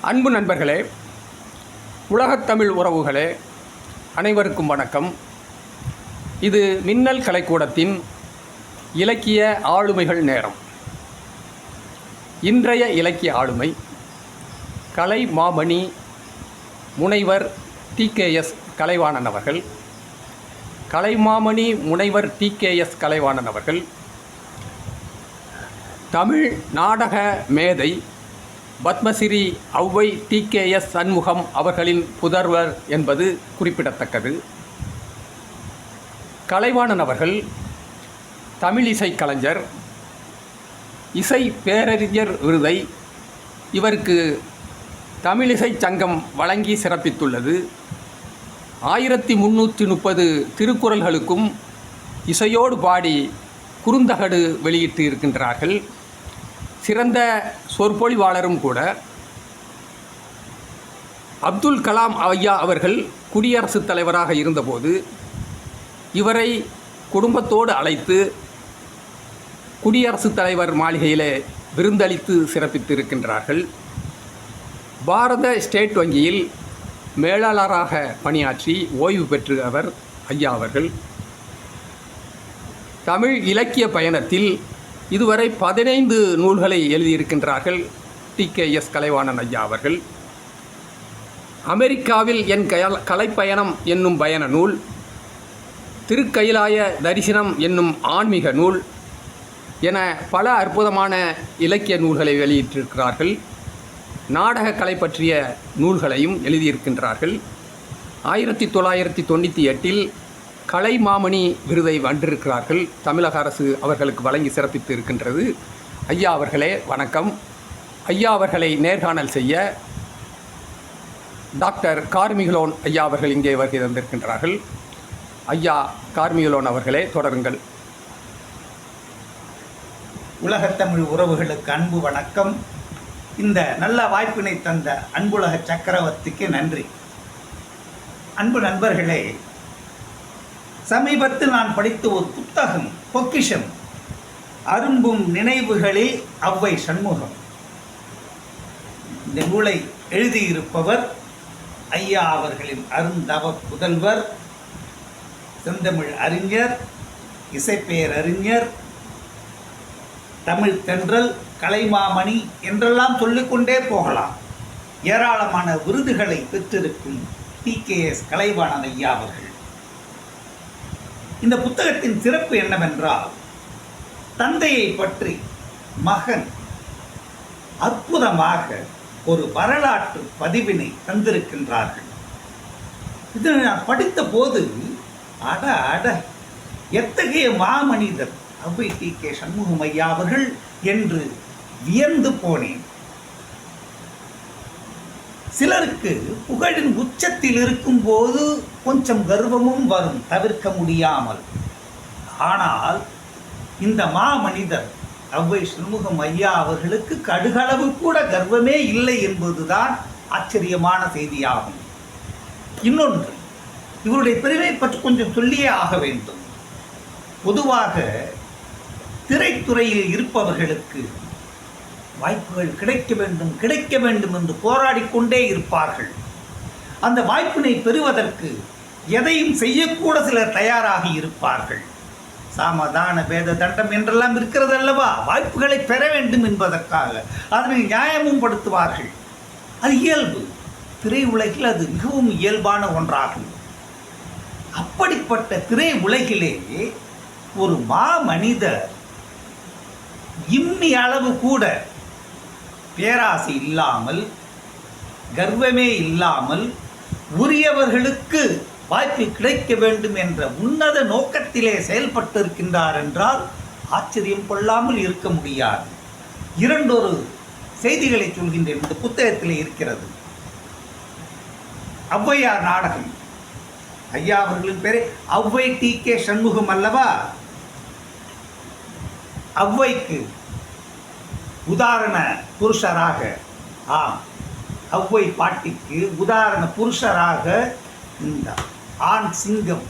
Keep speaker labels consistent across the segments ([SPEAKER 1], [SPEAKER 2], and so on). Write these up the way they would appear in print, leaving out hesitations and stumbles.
[SPEAKER 1] அன்பு நண்பர்களே, உலகத்தமிழ் உறவுகளே, அனைவருக்கும் வணக்கம். இது மின்னல் கலைக்கூடத்தின் இலக்கிய ஆளுமைகள் நேரம். இன்றைய இலக்கிய ஆளுமை கலை மாமணி முனைவர் TKS கலைவாணன் அவர்கள். கலைமாமணி முனைவர் TKS கலைவாணன் அவர்கள் தமிழ் நாடக மேதை பத்மஸ்ரீ ஔவை TKS சண்முகம் அவர்களின் புதல்வர் என்பது குறிப்பிடத்தக்கது. கலைவாணன் அவர்கள் தமிழ் இசை கலைஞர், இசை பேரறிஞர் விருதை இவருக்கு தமிழிசை சங்கம் வழங்கி சிறப்பித்துள்ளது. 1330 திருக்குறள்களுக்கும் இசையோடு பாடி குறுந்தகடு வெளியிட்டு இருக்கின்றார்கள். சிறந்த சொற்பொழிவாளரும் கூட. அப்துல் கலாம் ஐயா அவர்கள் குடியரசுத் தலைவராக இருந்தபோது இவரை குடும்பத்தோடு அழைத்து குடியரசுத் தலைவர் மாளிகையிலே விருந்தளித்து சிறப்பித்து இருக்கின்றார்கள். பாரத ஸ்டேட் வங்கியில் மேலாளராக பணியாற்றி ஓய்வு பெற்று அவர் ஐயா அவர்கள் தமிழ் இலக்கிய பயணத்தில் இதுவரை 15 நூல்களை எழுதியிருக்கின்றார்கள். TKS கலைவாணன் ஐயா அவர்கள் அமெரிக்காவில் என் கலைப்பயணம் என்னும் பயண நூல், திருக்கயிலாய தரிசனம் என்னும் ஆன்மீக நூல் என பல அற்புதமான இலக்கிய நூல்களை வெளியிட்டிருக்கிறார்கள். நாடக கலை பற்றிய நூல்களையும் எழுதியிருக்கின்றார்கள். 1998 கலைமாமணி விருதை வென்றிருக்கிறார்கள். தமிழக அரசு அவர்களுக்கு வழங்கி சிறப்பித்து இருக்கின்றது. ஐயா அவர்களே வணக்கம். ஐயா அவர்களை நேர்காணல் செய்ய டாக்டர் கார்மிகலோன் ஐயா அவர்கள் இங்கே வருகை தந்திருக்கின்றார்கள். ஐயா கார்மிகலோன் அவர்களே தொடருங்கள்.
[SPEAKER 2] உலகத்தமிழ் உறவுகளுக்கு அன்பு வணக்கம். இந்த நல்ல வாய்ப்பினை தந்த அன்புலக சக்கரவர்த்திக்கு நன்றி. அன்பு நண்பர்களே, சமீபத்தில் நான் படித்த ஒரு புத்தகம் பொக்கிஷம், அரும்பும் நினைவுகளில் ஔவை சண்முகம். இந்த நூலை எழுதியிருப்பவர் ஐயா அவர்களின் அருந்தவ புதல்வர், செந்தமிழ் அறிஞர், இசைப்பேரறிஞர், தமிழ் தென்றல், கலைமாமணி என்றெல்லாம் சொல்லிக்கொண்டே போகலாம். ஏராளமான விருதுகளை பெற்றிருக்கும் TKS கலைவாணன் ஐயா அவர்கள். இந்த புத்தகத்தின் சிறப்பு என்னவென்றால், தந்தையை பற்றி மகன் அற்புதமாக ஒரு வரலாற்று பதிவினை தந்திருக்கின்றார்கள். இது நான் படித்த போது அட எத்தகைய மாமனிதர் ஔவை TK சண்முகம் ஐயா அவர்கள் என்று வியந்து போனேன். சிலருக்கு புகழின் உச்சத்தில் இருக்கும் போது கொஞ்சம் கர்வமும் வரும், தவிர்க்க முடியாமல். ஆனால் இந்த மாமனிதர் ஔவை சண்முகம் ஐயா அவர்களுக்கு கடுகளவு கூட கர்வமே இல்லை என்பதுதான் ஆச்சரியமான செய்தியாகும். இன்னொன்று, இவருடைய பெருமை பற்றி கொஞ்சம் சொல்லியே ஆக வேண்டும். பொதுவாக திரைத்துறையில் இருப்பவர்களுக்கு வாய்ப்புகள் கிடைக்க வேண்டும் என்று போராடிக்கொண்டே இருப்பார்கள். அந்த வாய்ப்பினை பெறுவதற்கு எதையும் செய்யக்கூட சிலர் தயாராகி இருப்பார்கள். சாமதான பேத தண்டம் என்றெல்லாம் இருக்கிறது அல்லவா? வாய்ப்புகளை பெற வேண்டும் என்பதற்காக அதனை நியாயமும் படுத்துவார்கள். அது இயல்பு. திரை உலகில் அது மிகவும் இயல்பான ஒன்றாகும். அப்படிப்பட்ட திரை உலகிலே ஒரு மாமனிதர் இம்மி அளவு கூட பேராசை இல்லாமல், கர்வமே இல்லாமல், உரியவர்களுக்கு வாய்ப்பு கிடைக்க வேண்டும் என்ற உன்னத நோக்கத்திலே செயல்பட்டிருக்கின்றார் என்றால் ஆச்சரியம் கொள்ளாமல் இருக்க முடியாது. இரண்டொரு செய்திகளை சொல்கின்றேன். இந்த புத்தகத்திலே இருக்கிறது. ஔவையார் நாடகம். ஐயா அவர்களின் பேரே ஔவை TK சண்முகம் அல்லவா? ஔவைக்கு உதாரண புருஷராக, ஔவை பாட்டிக்கு உதாரண புருஷராக இந்த ஆண் சிங்கம்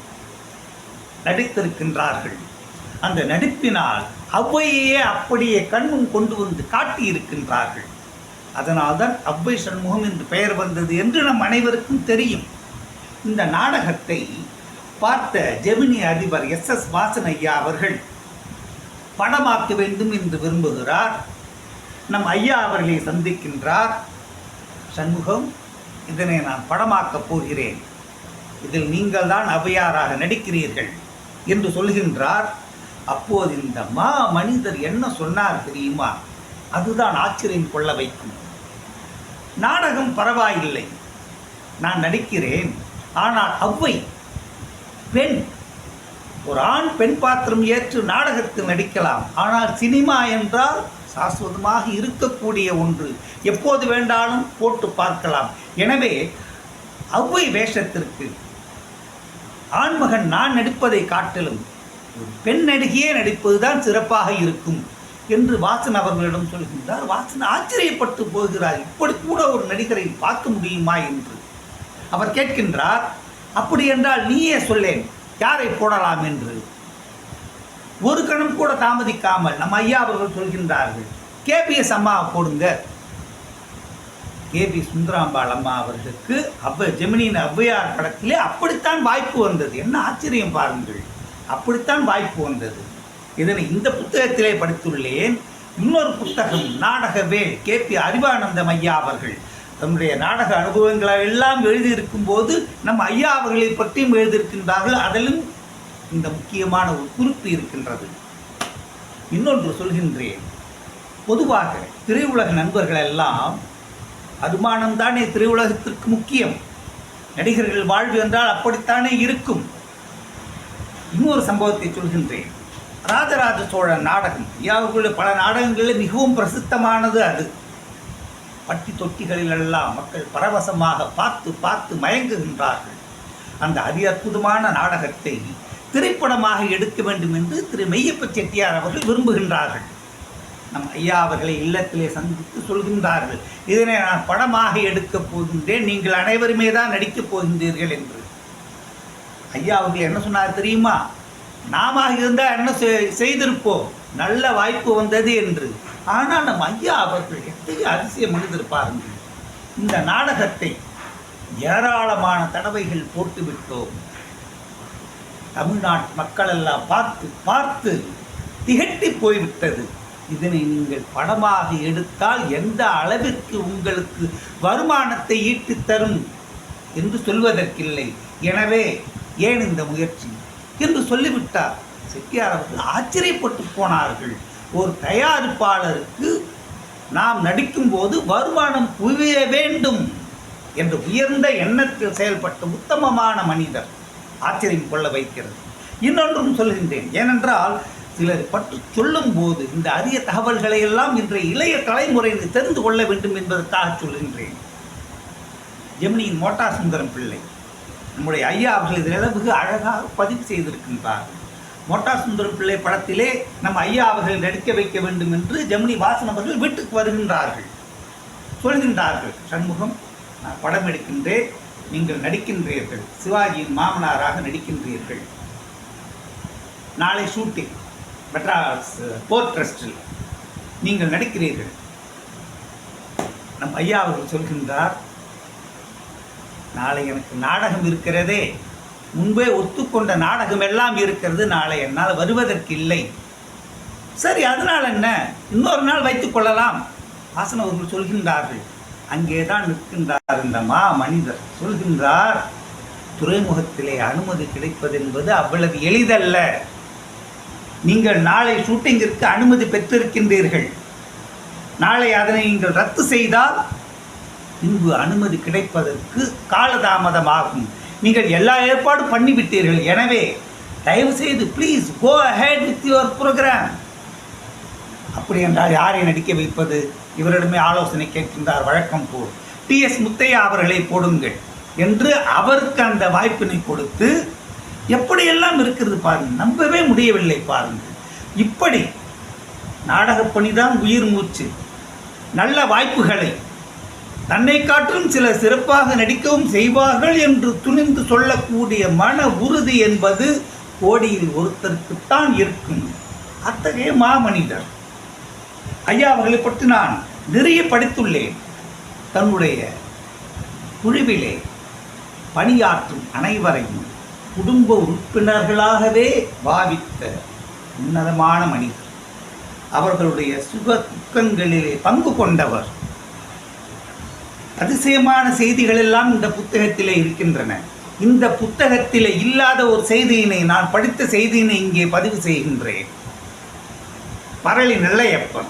[SPEAKER 2] நடித்திருக்கின்றார்கள். அந்த நடிப்பினால் ஔவையே அப்படியே கண்முன் கொண்டு வந்து காட்டியிருக்கின்றார்கள். அதனால்தான் அவ்வை சண்முகம் என்று பெயர் வந்தது என்று நம் அனைவருக்கும் தெரியும். இந்த நாடகத்தை பார்த்த ஜெமினி அதிபர் எஸ் வாசன் ஐயா அவர்கள் படமாக்க வேண்டும் என்று விரும்புகிறார். நம் ஐயா அவர்களை சந்திக்கின்றார். சண்முகம், இதனை நான் படமாக்கப் போகிறேன், இதில் நீங்கள் தான் ஔவையாராக நடிக்கிறீர்கள் என்று சொல்கின்றார். அப்போது இந்த மனிதர் என்ன சொன்னார் தெரியுமா? அதுதான் ஆச்சரியம் கொள்ள வைக்கும். நாடகம் பரவாயில்லை, நான் நடிக்கிறேன், ஆனால் ஔவை பெண், ஒரு ஆண் பெண் பாத்திரம் ஏற்று நாடகத்தில் நடிக்கலாம், ஆனால் சினிமா என்றால் சாஸ்வதமாக இருக்கக்கூடிய ஒன்று, எப்போது வேண்டாலும் போட்டு பார்க்கலாம். எனவே ஔவை வேஷத்திற்கு ஆண்மகன் நான் நடிப்பதை காட்டிலும் ஒரு பெண் நடிகையே நடிப்பதுதான் சிறப்பாக இருக்கும் என்று வாசன் அவர்களிடம் சொல்கின்றார். வாசன் ஆச்சரியப்பட்டு போகிறார், இப்படி கூட ஒரு நடிகரை பார்க்க முடியுமா என்று. அவர் கேட்கின்றார், அப்படி என்றால் நீயே சொல்லேன், யாரை போடலாம் என்று. ஒரு கணம் கூட தாமதிக்காமல் நம்ம ஐயா அவர்கள் சொல்கின்றார்கள், கேபிஎஸ் அம்மாவை போடுங்க. கேபி சுந்தராம்பாள் அம்மா அவர்களுக்கு ஜெமினியின் ஔவையார் படத்திலே அப்படித்தான் வாய்ப்பு வந்தது. என்ன ஆச்சரியம் பாருங்கள், அப்படித்தான் வாய்ப்பு வந்தது. இதனை இந்த புத்தகத்திலே படித்துள்ளேன். இன்னொரு புத்தகம் நாடகவே கேபி அறிவானந்தம் ஐயா அவர்கள் தன்னுடைய நாடக அனுபவங்களை எல்லாம் எழுதியிருக்கும் போது நம் ஐயா அவர்களை பற்றியும் எழுதியிருக்கின்றார்கள். அதிலும் இந்த முக்கியமான ஒரு குறிப்பு இருக்கின்றது. இன்னொன்று சொல்கின்றேன், பொதுவாக திரையுலக நண்பர்கள் எல்லாம் வருமானம்தானே திரையுலகத்திற்கு முக்கியம், நடிகர்கள் வாழ்வு என்றால் அப்படித்தானே இருக்கும். இன்னொரு சம்பவத்தை சொல்கின்றேன். ராஜராஜ சோழன் நாடகம், ஐயாவுக்குள்ள பல நாடகங்களில் மிகவும் பிரசித்தமானது அது. பட்டி தொட்டிகளிலெல்லாம் மக்கள் பரவசமாக பார்த்து பார்த்து மயங்குகின்றார்கள். அந்த அதி அற்புதமான நாடகத்தை திரைப்படமாக எடுக்க வேண்டும் என்று திரு மெய்யப்ப செட்டியார் அவர்கள் விரும்புகின்றார்கள். நம் ஐயா அவர்களை இல்லத்திலே சந்தித்து சொல்கின்றார்கள், இதனை நான் படமாக எடுக்கப் போகின்றேன், நீங்கள் அனைவருமே தான் நடிக்கப் போகின்றீர்கள் என்று. ஐயா அவர்கள் என்ன சொன்னார் தெரியுமா? நாம இருந்தால் என்ன செய்திருப்போம், நல்ல வாய்ப்பு வந்தது என்று. ஆனால் நம் ஐயா அவர்கள் எத்தகைய அதிசயம் எழுதியிருப்பார்கள். இந்த நாடகத்தை ஏராளமான தடவைகள் போட்டுவிட்டோம், தமிழ்நாட்டு மக்கள் எல்லாம் பார்த்து பார்த்து திகட்டி போய்விட்டது. இதனை நீங்கள் படமாக எடுத்தால் எந்த அளவிற்கு உங்களுக்கு வருமானத்தை ஈட்டித் தரும் என்று சொல்வதற்கில்லை. எனவே ஏன் இந்த முயற்சி என்று சொல்லிவிட்டார். செட்டியார் அவர்கள் ஆச்சரியப்பட்டு போனார்கள். ஒரு தயாரிப்பாளருக்கு நாம் நடிக்கும்போது வருமானம் குவிய வேண்டும் என்ற உயர்ந்த எண்ணத்தில் செயல்பட்ட உத்தமமான மனிதர். ஆச்சரியம் கொள்ள வைக்கிறது. இன்னொன்றும் சொல்கின்றேன், ஏனென்றால் சிலர் பற்றி சொல்லும் போது இந்த அரிய தகவல்களை எல்லாம் இன்றைய இளைய தலைமுறையில் தெரிந்து கொள்ள வேண்டும் என்பதற்காக சொல்கின்றேன். ஜெமினியின் மோட்டார் சுந்தரம் பிள்ளை நம்முடைய ஐயா அவர்கள் இதில் மிக அழகாக பதிவு செய்திருக்கின்றார். மோட்டார் சுந்தரம் பிள்ளை படத்திலே நம் ஐயா அவர்கள் நடிக்க வைக்க வேண்டும் என்று ஜெமினி வாசன் அவர்கள் வீட்டுக்கு வருகின்றார்கள். சொல்கின்றார்கள், சண்முகம், நான் படம் எடுக்கின்றேன், நீங்கள் நடிக்கின்றீர்கள், சிவாஜியின் மாமனாராக நடிக்கின்றீர்கள், நாளை ஷூட்டிங் மெட்ராஸ் போர்ட் ட்ரஸ்டில் நீங்கள் நடிக்கிறீர்கள். நம் ஐயா அவர்கள் சொல்கின்றார், நாளை எனக்கு நாடகம் இருக்கிறதே, முன்பே ஒத்துக்கொண்ட நாடகம் எல்லாம் இருக்கிறது, நாளை என்னால் வருவதற்கு இல்லை. சரி, அதனால் என்ன, இன்னொரு நாள் வைத்துக் கொள்ளலாம். வாசன் அவர்கள் சொல்கின்றார்கள். அங்கேதான் நிற்கின்றார் இந்த மனிதர். சொல்கின்றார், துறைமுகத்திலே அனுமதி கிடைப்பது என்பது அவ்வளவு எளிதல்ல. நீங்கள் நாளை ஷூட்டிங்கிற்கு அனுமதி பெற்றிருக்கின்றீர்கள், நாளை அதனை நீங்கள் ரத்து செய்தால் பின்பு அனுமதி கிடைப்பதற்கு காலதாமதமாகும். நீங்கள் எல்லா ஏற்பாடும் பண்ணிவிட்டீர்கள், எனவே தயவு செய்து please go ahead with your program. அப்படி என்றால் யாரை நடிக்க வைப்பது? இவரிடமே ஆலோசனை கேட்கின்றார். வழக்கம் போல் டிஎஸ் முத்தையா அவர்களை போடுங்கள் என்று அவருக்கு அந்த வாய்ப்பினை கொடுத்து, எப்படியெல்லாம் இருக்கிறது பாருங்கள், நம்பவே முடியவில்லை பாருங்கள். இப்படி நாடகப்பணிதான் உயிர் மூச்சு. நல்ல வாய்ப்புகளை தன்னை காட்டிலும் சிலர் சிறப்பாக நடிக்கவும் செய்வார்கள் என்று துணிந்து சொல்லக்கூடிய மன உறுதி என்பது கோடியில் ஒருத்தருக்குத்தான் இருக்கும். அத்தகைய மாமனிதர் ஐயா அவர்களை பற்றி நான் நிறைய படித்துள்ளேன். தன்னுடைய குழுவிலே பணியாற்றும் அனைவரையும் குடும்ப உறுப்பினர்களாகவே பாவித்த உன்னதமான மனிதர். அவர்களுடைய சுக துக்கங்களிலே பங்கு கொண்டவர். அதிசயமான செய்திகள் எல்லாம் இந்த புத்தகத்திலே இருக்கின்றன. இந்த புத்தகத்திலே இல்லாத ஒரு செய்தியினை, நான் படித்த செய்தியினை இங்கே பதிவு செய்கின்றேன். பரளி நெல்லையப்பன்,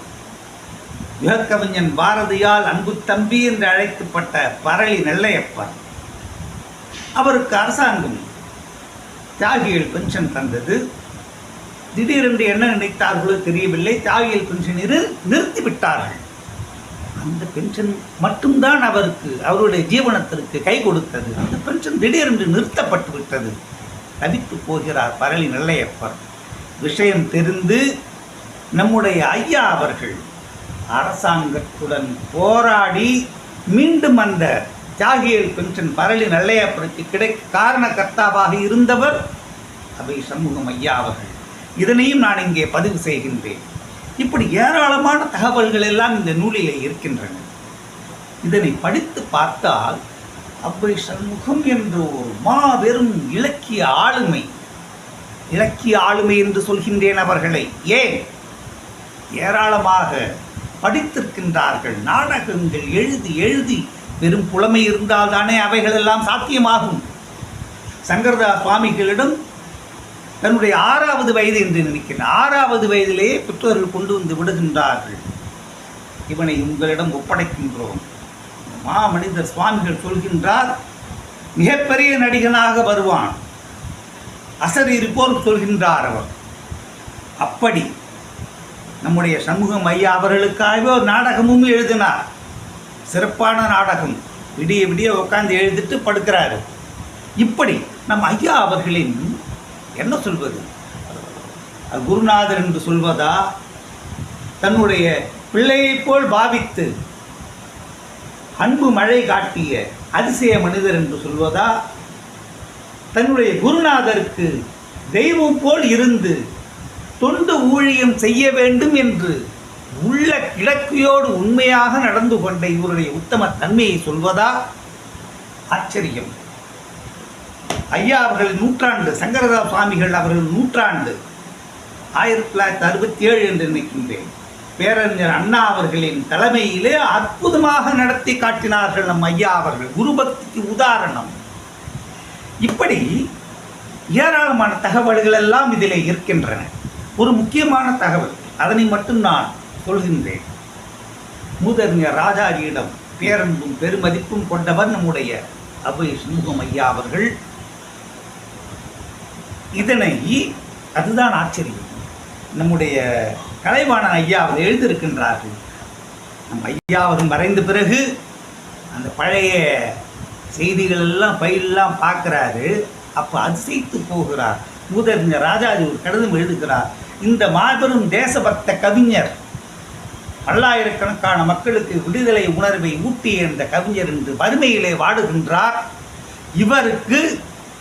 [SPEAKER 2] யுகக்கவிஞன் பாரதியால் அன்பு தம்பி என்று அழைக்கப்பட்ட பரளி நெல்லையப்பன், அவருக்கு அரசாங்கம் தியாகிகள் பென்ஷன் தந்தது. திடீரென்று என்ன நினைத்தார்களோ தெரியவில்லை, தியாகிகள் பென்ஷன் நிறுத்திவிட்டார்கள். அந்த பென்ஷன் மட்டும்தான் அவருக்கு அவருடைய ஜீவனத்திற்கு கை கொடுத்தது. அந்த பென்ஷன் திடீரென்று நிறுத்தப்பட்டு விட்டது. தவித்து போகிறார் பரளி நெல்லையப்பர். விஷயம் தெரிந்து நம்முடைய ஐயா அவர்கள் அரசாங்கத்துடன் போராடி மீண்டும் அந்த தியாகிகள் பென்ஷன் பரளி நெல்லையப்பருக்கு கிடைக்க காரணகர்த்தாவாக இருந்தவர் அவை சண்முகம் ஐயா அவர்கள். இதனையும் நான் இங்கே பதிவு செய்கின்றேன். இப்படி ஏராளமான தகவல்கள் எல்லாம் இந்த நூலிலே இருக்கின்றன. இதனை படித்து பார்த்தால் அவை சண்முகம் என்ற ஒரு மாபெரும் இலக்கிய ஆளுமை என்று சொல்கின்றேன் அவர்களை. ஏன்? ஏராளமாக படித்திருக்கின்றார்கள். நாடகங்கள் எழுதி பெரும் புலமை இருந்தால்தானே அவைகளெல்லாம் சாத்தியமாகும். சங்கரதாஸ் சுவாமிகளிடம் தன்னுடைய 6வது வயது என்று நினைக்கிறேன், 6வது வயதிலேயே பெற்றோர்கள் கொண்டு வந்து விடுகின்றார்கள். இவனை உங்களிடம் ஒப்படைக்கின்றோம். மாமனிதர் சுவாமிகள் சொல்கின்றார், மிகப்பெரிய நடிகனாக வருவான், அசரீரி போல் சொல்கின்றார் அவர். அப்படி நம்முடைய சண்முகம் ஐயா அவர்களுக்காகவே ஒரு நாடகமும் எழுதினார். சிறப்பான நாடகம். விடிய உட்காந்து எழுதிட்டு படுக்கிறாரு. இப்படி நம் ஐயா அவர்களின் என்ன சொல்வது, குருநாதர் என்று சொல்வதா, தன்னுடைய பிள்ளையைப் போல் பாவித்து அன்பு மழை காட்டிய அதிசய மனிதர் என்று சொல்வதா, தன்னுடைய குருநாதருக்கு தெய்வம் போல் இருந்து தொண்டு ஊழியம் செய்ய வேண்டும் என்று உள்ள கிழக்கையோடு உண்மையாக நடந்து கொண்ட இவருடைய உத்தம தன்மையை சொல்வதா? ஆச்சரியம். ஐயா அவர்களின் நூற்றாண்டு, சங்கரதாஸ் சுவாமிகள் அவர்கள் நூற்றாண்டு 1967 என்று நினைக்கின்றேன். பேரறிஞர் அண்ணா அவர்களின் தலைமையிலே அற்புதமாக நடத்தி காட்டினார்கள் நம் ஐயா அவர்கள். குருபக்திக்கு உதாரணம். இப்படி ஏராளமான தகவல்கள் எல்லாம் இதிலே இருக்கின்றன. ஒரு முக்கியமான தகவல், அதனை மட்டும் நான் சொல்கின்றேன். மூதறிஞர் ராஜாஜியிடம் பேரன்பும் பெருமதிப்பும் கொண்டவர் நம்முடைய அவை சண்முகம் ஐயா அவர்கள். இதனை, அதுதான் ஆச்சரியம், நம்முடைய கலைவாணன் ஐயா அவர் எழுதியிருக்கின்றார்கள். நம் ஐயா அவர் மறைந்த பிறகு அந்த பழைய செய்திகள் எல்லாம் பயிலெல்லாம் பார்க்குறாரு. அப்போ அதிசயித்து போகிறார். மூதறிஞர் ராஜாஜி ஒரு கடிதம் எழுதுகிறார். இந்த மாபெரும் தேசபக்த கவிஞர், பல்லாயிரக்கணக்கான மக்களுக்கு விடுதலை உணர்வை ஊட்டிய இந்த கவிஞர் என்று வறுமையிலே வாடுகின்றார். இவருக்கு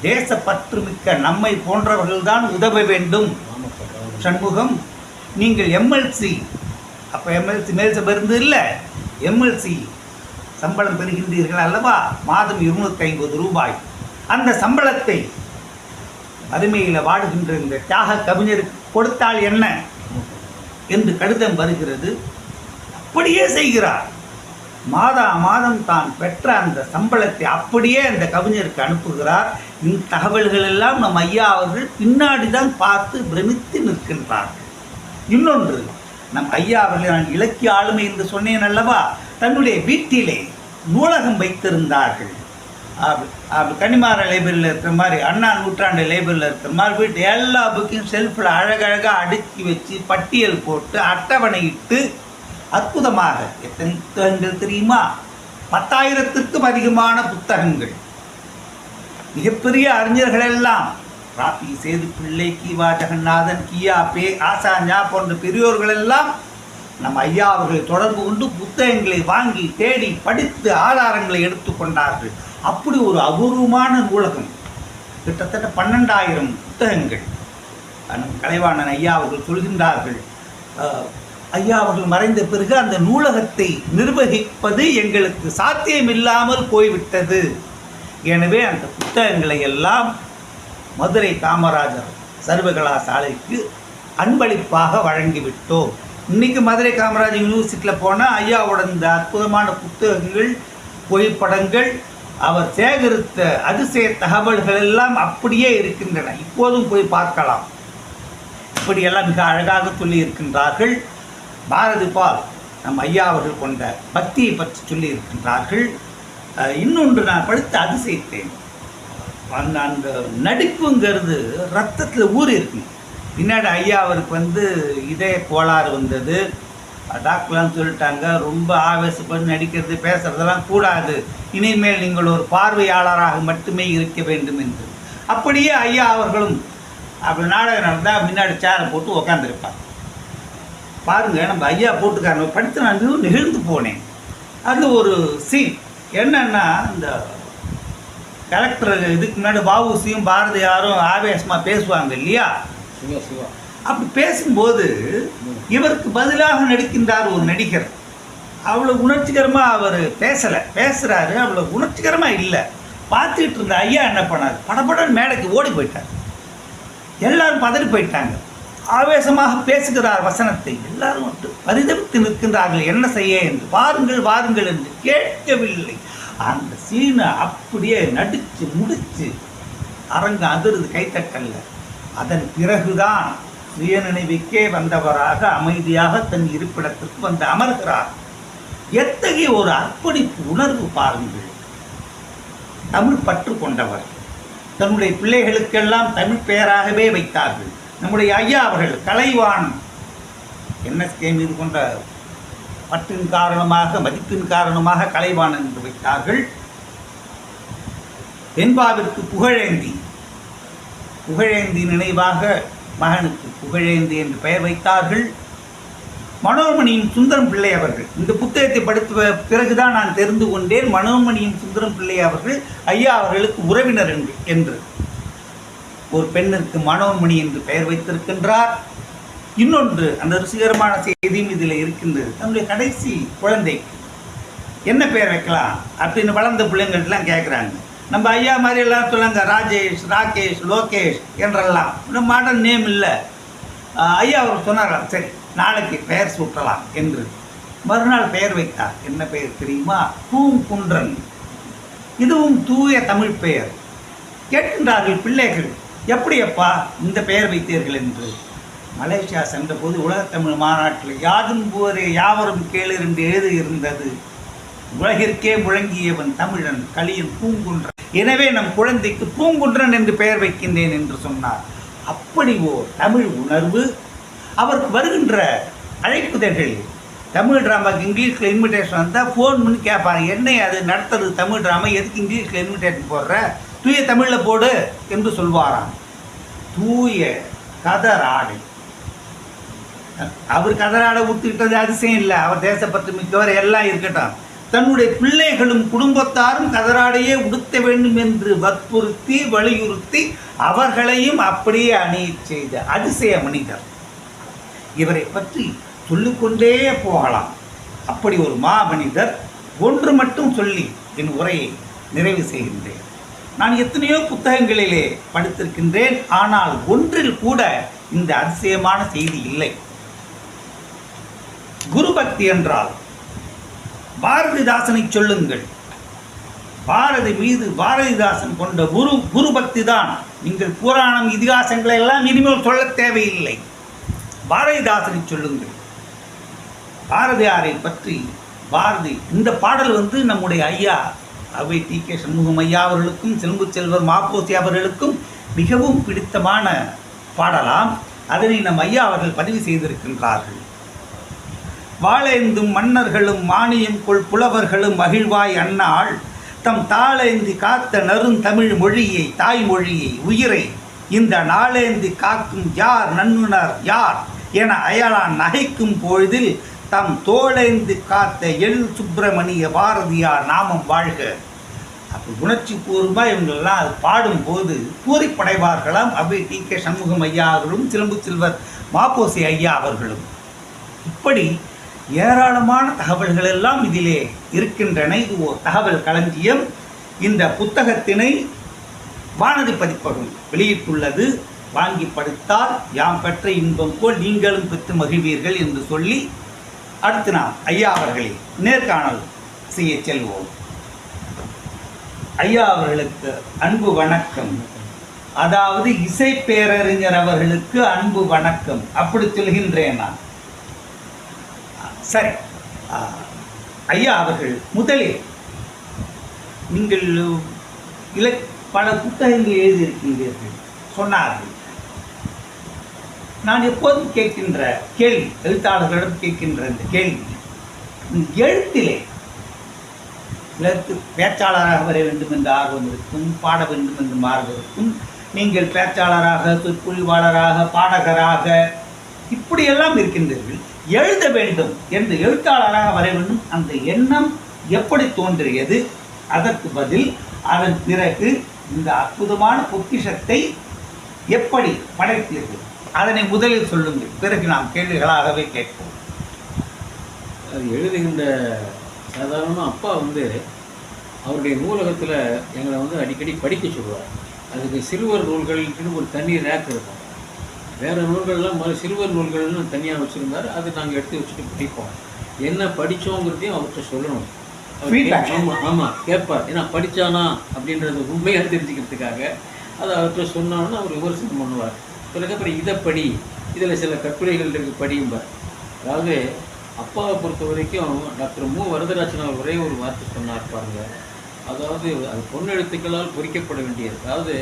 [SPEAKER 2] தேசப்பற்று மிக்க நம்மை போன்றவர்கள்தான் உதவ வேண்டும். சண்முகம், நீங்கள் எம்எல்சி, அப்போ எம்எல்சி மேல்சபைருந்து இல்லை, எம்எல்சி சம்பளம் பெறுகின்றீர்கள் அல்லவா, மாதம் 250 ரூபாய். அந்த சம்பளத்தை வறுமையில் வாடுகின்ற இந்த தியாக கவிஞருக்கு கொடுத்தால் என்ன என்று கடிதம் வருகிறது. அப்படியே செய்கிறார். மாதம் தான் பெற்ற அந்த சம்பளத்தை அப்படியே அந்த கவிஞருக்கு அனுப்புகிறார். இந்த தகவல்கள் எல்லாம் நம் ஐயா அவர்கள் பின்னாடி தான் பார்த்து பிரமித்து நிற்கின்றார்கள். இன்னொன்று, நம் ஐயா அவர்கள், நான் இலக்கிய ஆளுமை என்று சொன்னேன் அல்லவா, தன்னுடைய வீட்டிலே நூலகம் வைத்திருந்தார்கள். கன்னிமாரா லைப்ரரியில் இருக்கிற மாதிரி, அண்ணா நூற்றாண்டு லைப்ரரியில் இருக்கிற மாதிரி வீட்டு எல்லா புக்கையும் செல்ஃபில் அழகழகாக அடுக்கி வச்சு பட்டியல் போட்டு அட்டவணையிட்டு அற்புதமாக, எத்தனை புத்தகங்கள் தெரியுமா, 10,000த்திற்கும் அதிகமான புத்தகங்கள். மிகப்பெரிய அறிஞர்கள் எல்லாம், ராபி சேது பிள்ளை, கீவா ஜெகநாதன், கியா பே, ஆசாஞ்சா போன்ற பெரியோர்கள் எல்லாம் நம் ஐயா அவர்களை தொடர்பு கொண்டு புத்தகங்களை வாங்கி தேடி படித்து ஆதாரங்களை எடுத்துக்கொண்டார்கள். அப்படி ஒரு அபூர்வமான நூலகம், கிட்டத்தட்ட 12,000 புத்தகங்கள். நம் கலைவாணன் ஐயா அவர்கள் சொல்கின்றார்கள், ஐயா அவர்கள் மறைந்த பிறகு அந்த நூலகத்தை நிர்வகிப்பது எங்களுக்கு சாத்தியமில்லாமல் போய்விட்டது. எனவே அந்த புத்தகங்களை எல்லாம் மதுரை காமராஜர் சர்வகலாசாலைக்கு அன்பளிப்பாக வழங்கிவிட்டோம். இன்றைக்கி மதுரை காமராஜர் யூனிவர்சிட்டியில் போனால் ஐயாவோட இந்த அற்புதமான புத்தகங்கள், புகைப்படங்கள், அவர் சேகரித்த அதிசய தகவல்கள் எல்லாம் அப்படியே இருக்கின்றன. இப்போதும் போய் பார்க்கலாம். இப்படியெல்லாம் மிக அழகாக சொல்லி இருக்கின்றார்கள். பாரதி பால் நம் ஐயா அவர்கள் கொண்ட பக்தியை பற்றி சொல்லி இருக்கின்றார்கள். இன்னொன்று நான் படித்து அதிசயித்தேன். அந்த நடிப்புங்கிறது ரத்தத்தில் ஊறி இருக்கு. பின்னாடி ஐயா அவருக்கு இதய கோளாறு வந்தது. டாக்டர்லாம் சொல்லிட்டாங்க, ரொம்ப ஆவேசப்பட்டு நடிக்கிறது பேசுகிறதெல்லாம் கூடாது, இனிமேல் நீங்கள் ஒரு பார்வையாளராக மட்டுமே இருக்க வேண்டும் என்று. அப்படியே ஐயா அவர்களும் அப்படி நாடகம் நடந்தால் முன்னாடி சேரை போட்டு உக்காந்துருப்பார். பாருங்கள், நம்ம ஐயா போட்டுக்காரங்க படித்து நான் நெகிழ்ந்து போனேன். அது ஒரு சீன் என்னன்னா, இந்த கலெக்டர் இதுக்கு முன்னாடி வஉசியும் பாரதியாரும் ஆவேசமாக பேசுவாங்க இல்லையா? அப்படி பேசும்போது இவருக்கு பதிலாக நடிக்கின்றார் ஒரு நடிகர். அவ்வளோ உணர்ச்சிகரமாக அவர் பேசுகிறாரு, அவ்வளோ உணர்ச்சிகரமாக இல்லை. பார்த்துக்கிட்டு இருந்த ஐயா என்ன பண்ணார், படபடன்னு மேடைக்கு ஓடி போயிட்டார். எல்லாரும் பதறி போயிட்டாங்க. ஆவேசமாக பேசுகிறார் வசனத்தை. எல்லாரும் பரிதவித்து நிற்கின்றார்கள், என்ன செய்ய என்று. வாருங்கள் வாருங்கள் என்று கேட்கவில்லை. அந்த சீனை அப்படியே நடித்து முடித்து அரங்க அதிர்ந்து கைத்தட்டல்ல. அதன் பிறகுதான் சுயநினைவுக்கே வந்தவராக அமைதியாக தன் இருப்பிடத்திற்கு வந்து அமர்கிறார். எத்தகைய ஒரு அர்ப்பணிப்பு உணர்வு பாருங்கள். தமிழ் பற்று கொண்டவர். தன்னுடைய பிள்ளைகளுக்கெல்லாம் தமிழ் பெயராகவே வைத்தார்கள். நம்முடைய ஐயா அவர்கள் கலைவாணன் என்எஸ்கே மீது கொண்ட பற்றின் காரணமாக, மதிப்பின் காரணமாக கலைவாணன் என்று வைத்தார்கள். வெண்பாவிற்கு புகழேந்தி நினைவாக மகனுக்கு புகழேந்தி என்று பெயர் வைத்தார்கள். மனோன்மணியின் சுந்தரம் பிள்ளை அவர்கள், இந்த புத்தகத்தை படித்த பிறகுதான் நான் தெரிந்து கொண்டேன், மனோன்மணியின் சுந்தரம் பிள்ளை அவர்கள் ஐயா அவர்களுக்கு உறவினர் என்று. ஒரு பெண்ணிற்கு மனோன்மணி என்று பெயர் வைத்திருக்கின்றார். இன்னொன்று, அந்த ருசிகரமான செய்தியும் இதில் இருக்கின்றது. தன்னுடைய கடைசி குழந்தைக்கு என்ன பெயர் வைக்கலாம் அப்படின்னு வளர்ந்த பிள்ளைங்கள்லாம் கேட்குறாங்க. நம்ம ஐயா மாதிரி எல்லாம் சொல்லுங்க, ராஜேஷ், ராகேஷ், லோகேஷ் என்றெல்லாம். இன்னும் மாடர்ன் நேம் இல்லை. ஐயா அவர் சொன்னாராம், சரி நாளைக்கு பெயர் சூட்டலாம் என்று. மறுநாள் பெயர் வைத்தார். என்ன பெயர் தெரியுமா? பூங்குன்றன். இதுவும் தூய தமிழ் பெயர். கேட்கின்றார்கள் பிள்ளைகள், எப்படியப்பா இந்த பெயர் வைத்தீர்கள் என்று. மலேசியா சென்றபோது உலகத்தமிழ் மாநாட்டில் யாதும் போரே யாவரும் கேளீர் என்று எழுதியிருந்தது. உலகிற்கே முழங்கியவன் தமிழன் கலியன் பூங்குன்றன். எனவே நம் குழந்தைக்கு பூங்குன்றன் என்று பெயர் வைக்கின்றேன் என்று சொன்னார். அப்படி ஓர் தமிழ் உணர்வு. அவருக்கு வருகின்ற அழைப்புதழ்களில் தமிழ் ட்ராமாவுக்கு இங்கிலீஷில் இன்விடேஷன் வந்தால் ஃபோன் பண்ணி கேட்பாங்க, என்ன அது நடத்துறது தமிழ் ட்ராமா, எதுக்கு இங்கிலீஷில் இன்விடேஷன் போடுற, தூய தமிழில் போடு என்று சொல்வாராம். தூய கதர் ஆடை. அவர் கதராடை ஊற்றிக்கிட்டது அதிசயம் இல்லை. அவர் தேசப்பற்று மிக்கவர் எல்லாம் இருக்கட்டும். தன்னுடைய பிள்ளைகளும் குடும்பத்தாரும் கதராடையே உடுத்த வேண்டும் என்று வற்புறுத்தி வலியுறுத்தி அவர்களையும் அப்படியே அணியச் செய்த அதிசய மனிதர். இவரை பற்றி சொல்லிக்கொண்டே போகலாம். அப்படி ஒரு மாமனிதர். ஒன்று மட்டும் சொல்லி என் உரையை நிறைவு செய்கின்றேன். நான் எத்தனையோ புத்தகங்களிலே படித்திருக்கின்றேன், ஆனால் ஒன்றில் கூட இந்த அதிசயமான செய்தி இல்லை. குரு பக்தி என்றால் பாரதிதாசனை சொல்லுங்கள். பாரதி மீது பாரதிதாசன் கொண்ட குரு பக்தி தான். நீங்கள் புராணம் இதிகாசங்களை எல்லாம் இனிமேல் சொல்ல தேவையில்லை. பாரதிதாசனை சொல்லுங்கள். பாரதியாரை பற்றி பாரதி இந்த பாடல் நம்முடைய ஐயா அவை டி.கே. சண்முகம் ஐயா அவர்களுக்கும் செல்வ செல்வர் மாப்போசி அவர்களுக்கும் மிகவும் பிடித்தமான பாடலாம். அதனை நம் ஐயா அவர்கள் பதிவு செய்திருக்கின்றார்கள். வாழேந்தும் மன்னர்களும் மானியம் கொள் புலவர்களும் மகிழ்வாய் அன்னாள் தம் தாளேந்தி காத்த நறுந்தமிழ் மொழியை, தாய்மொழியை, உயிரை இந்த நாளேந்தி காக்கும் யார் நன்னுணர் யார் என அயலான் நகைக்கும் பொழுதில் தம் தோளேந்தி காத்த எல் சுப்பிரமணிய பாரதியார் நாமம் வாழ்க. அப்படி உணர்ச்சி பூர்வமாக இவங்களெல்லாம் அது பாடும்போது பூரிப்படைவார்களாம் அவை டி.கே. சண்முகம் ஐயா அவர்களும் சிலம்பு செல்வர் மாப்போசி ஐயா அவர்களும். இப்படி ஏராளமான தகவல்கள் எல்லாம் இதிலே இருக்கின்றன. இது ஒரு தகவல் களஞ்சியம். இந்த புத்தகத்தினை வானதி பதிப்பகம் வெளியிட்டுள்ளது. வாங்கி படித்தால் யாம் பெற்ற இன்பம் போல் நீங்களும் பெற்று மகிழ்வீர்கள் என்று சொல்லி அடுத்து நாம் ஐயா அவர்களை நேர்காணல் செய்ய செல்வோம். ஐயா அவர்களுக்கு அன்பு வணக்கம். அதாவது இசை பேரறிஞர் அவர்களுக்கு அன்பு வணக்கம் அப்படி சொல்கின்றேன் நான். சரி, ஐயா அவர்கள் முதலில் நீங்கள் பல புத்தகங்கள் எழுதியிருக்கின்றீர்கள் சொன்னார்கள். நான் எப்போதும் கேட்கின்ற கேள்வி, எழுத்தாளர்களிடம் கேட்கின்ற இந்த கேள்வி, எழுத்திலே பேச்சாளராக வர வேண்டும் என்ற ஆர்வம் இருக்கும், பாட வேண்டும் என்று ஆர்வம் இருக்கும். நீங்கள் பேச்சாளராக, சொற்பொழிவாளராக, பாடகராக இப்படியெல்லாம் இருக்கின்றீர்கள். எழுத வேண்டும் என்று எழுத்தாளராக வர வேண்டும் அந்த எண்ணம் எப்படி தோன்றியது? அதற்கு பதில், அதன் பிறகு இந்த அற்புதமான பொக்கிஷத்தை எப்படி படைத்தீர்கள்? அதனை முதலில் சொல்லுங்கள், பிறகு நாம் கேள்விகளாகவே கேட்போம்.
[SPEAKER 3] அது எழுதுகின்ற சாதாரணமாக அப்பா அவருடைய நூலகத்தில் எங்களை அடிக்கடி படிக்க சொல்லுவார். அதுக்கு சிறுவர் நூல்கள்னு ஒரு தனி ரேக் இருக்கும். வேறு நூல்கள்லாம் சிறுவர் நூல்கள்னு தனியாக வச்சுருந்தார். அது நாங்கள் எடுத்து வச்சுட்டு படிப்போம். என்ன படித்தோங்கிறதையும் அவர்கிட்ட சொல்லணும். ஆமாம் ஆமாம் கேட்பார். ஏன்னா படித்தானா அப்படின்றது உண்மையாக தெரிஞ்சுக்கிறதுக்காக அதை அவர்கிட்ட சொன்னாலும் அவர் விமர்சனம் பண்ணுவார். பிறகு அப்புறம் இதை படி, இதில் சில கட்டுரைகள் இருக்குது படியும்பார். அதாவது அப்பாவை பொறுத்த வரைக்கும் டாக்டர் மு வரதராஜன் அவர் ஒரே ஒரு வார்த்தை சொன்னார் பாருங்க. அதாவது அது பொன்னெழுத்துக்களால் பொறிக்கப்பட வேண்டியது. அதாவது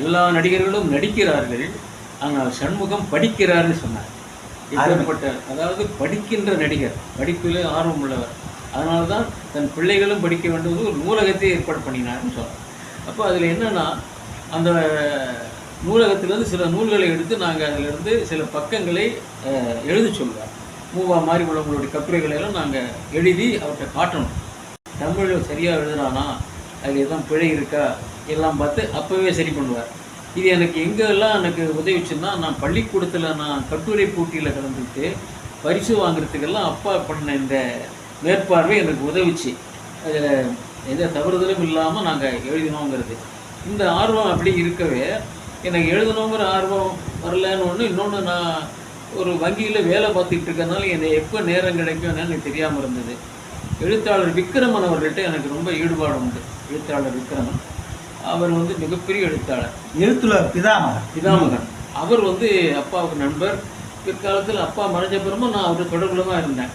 [SPEAKER 3] எல்லா நடிகர்களும் நடிக்கிறார்கள், ஆனால் சண்முகம் படிக்கிறார்னு சொன்னார். இப்படிப்பட்ட அதாவது படிக்கின்ற நடிகர், படிப்பில் ஆர்வம் உள்ளவர். அதனால தான் தன் பிள்ளைகளும் படிக்க வேண்டும் ஒரு நூலகத்தை ஏற்பாடு பண்ணினார்னு சொன்னார். அப்போ அதில் என்னென்னா, அந்த நூலகத்திலேருந்து சில நூல்களை எடுத்து நாங்கள் அதிலிருந்து சில பக்கங்களை எழுத சொல்லுவார். மூவா மாதிரி உள்ளவங்களுடைய கட்டுரைகளை எல்லாம் நாங்கள் எழுதி அவர்கிட்ட காட்டணும். தமிழில் சரியாக எழுதுறானா, அதில் எதுவும் பிழை இருக்கா எல்லாம் பார்த்து அப்போவே சரி பண்ணுவார். இது எனக்கு எங்கெல்லாம் எனக்கு உதவிச்சுன்னா, நான் பள்ளிக்கூடத்தில் நான் கட்டுரை போட்டியில் கலந்துக்கிட்டு பரிசு வாங்குறதுக்கெல்லாம் அப்பா பண்ண இந்த மேற்பார்வை எனக்கு உதவிச்சு. அதில் எந்த தவறுதலும் இல்லாமல் நாங்கள் எழுதினோங்கிறது. இந்த ஆர்வம் அப்படி இருக்கவே எனக்கு எழுதணுங்கிற ஆர்வம் வரலன்னு ஒன்று. இன்னொன்று, நான் ஒரு வங்கியில் வேலை பார்த்துக்கிட்டு இருக்கிறதுனால என்னை எப்போ நேரம் கிடைக்கும்னு எனக்கு தெரியாமல் இருந்தது. எழுத்தாளர் விக்ரமன் அவர்கள்ட்ட எனக்கு ரொம்ப ஈடுபாடு உண்டு. எழுத்தாளர் விக்ரமன் அவர் மிகப்பெரிய எழுத்தாளர்,
[SPEAKER 2] எழுத்துலர் பிதாமகன்.
[SPEAKER 3] அவர் அப்பாவுக்கு நண்பர். பிற்காலத்தில் அப்பா மறைஞ்ச பிறமும் நான் அவர் தொடர்பில் தான் இருந்தேன்.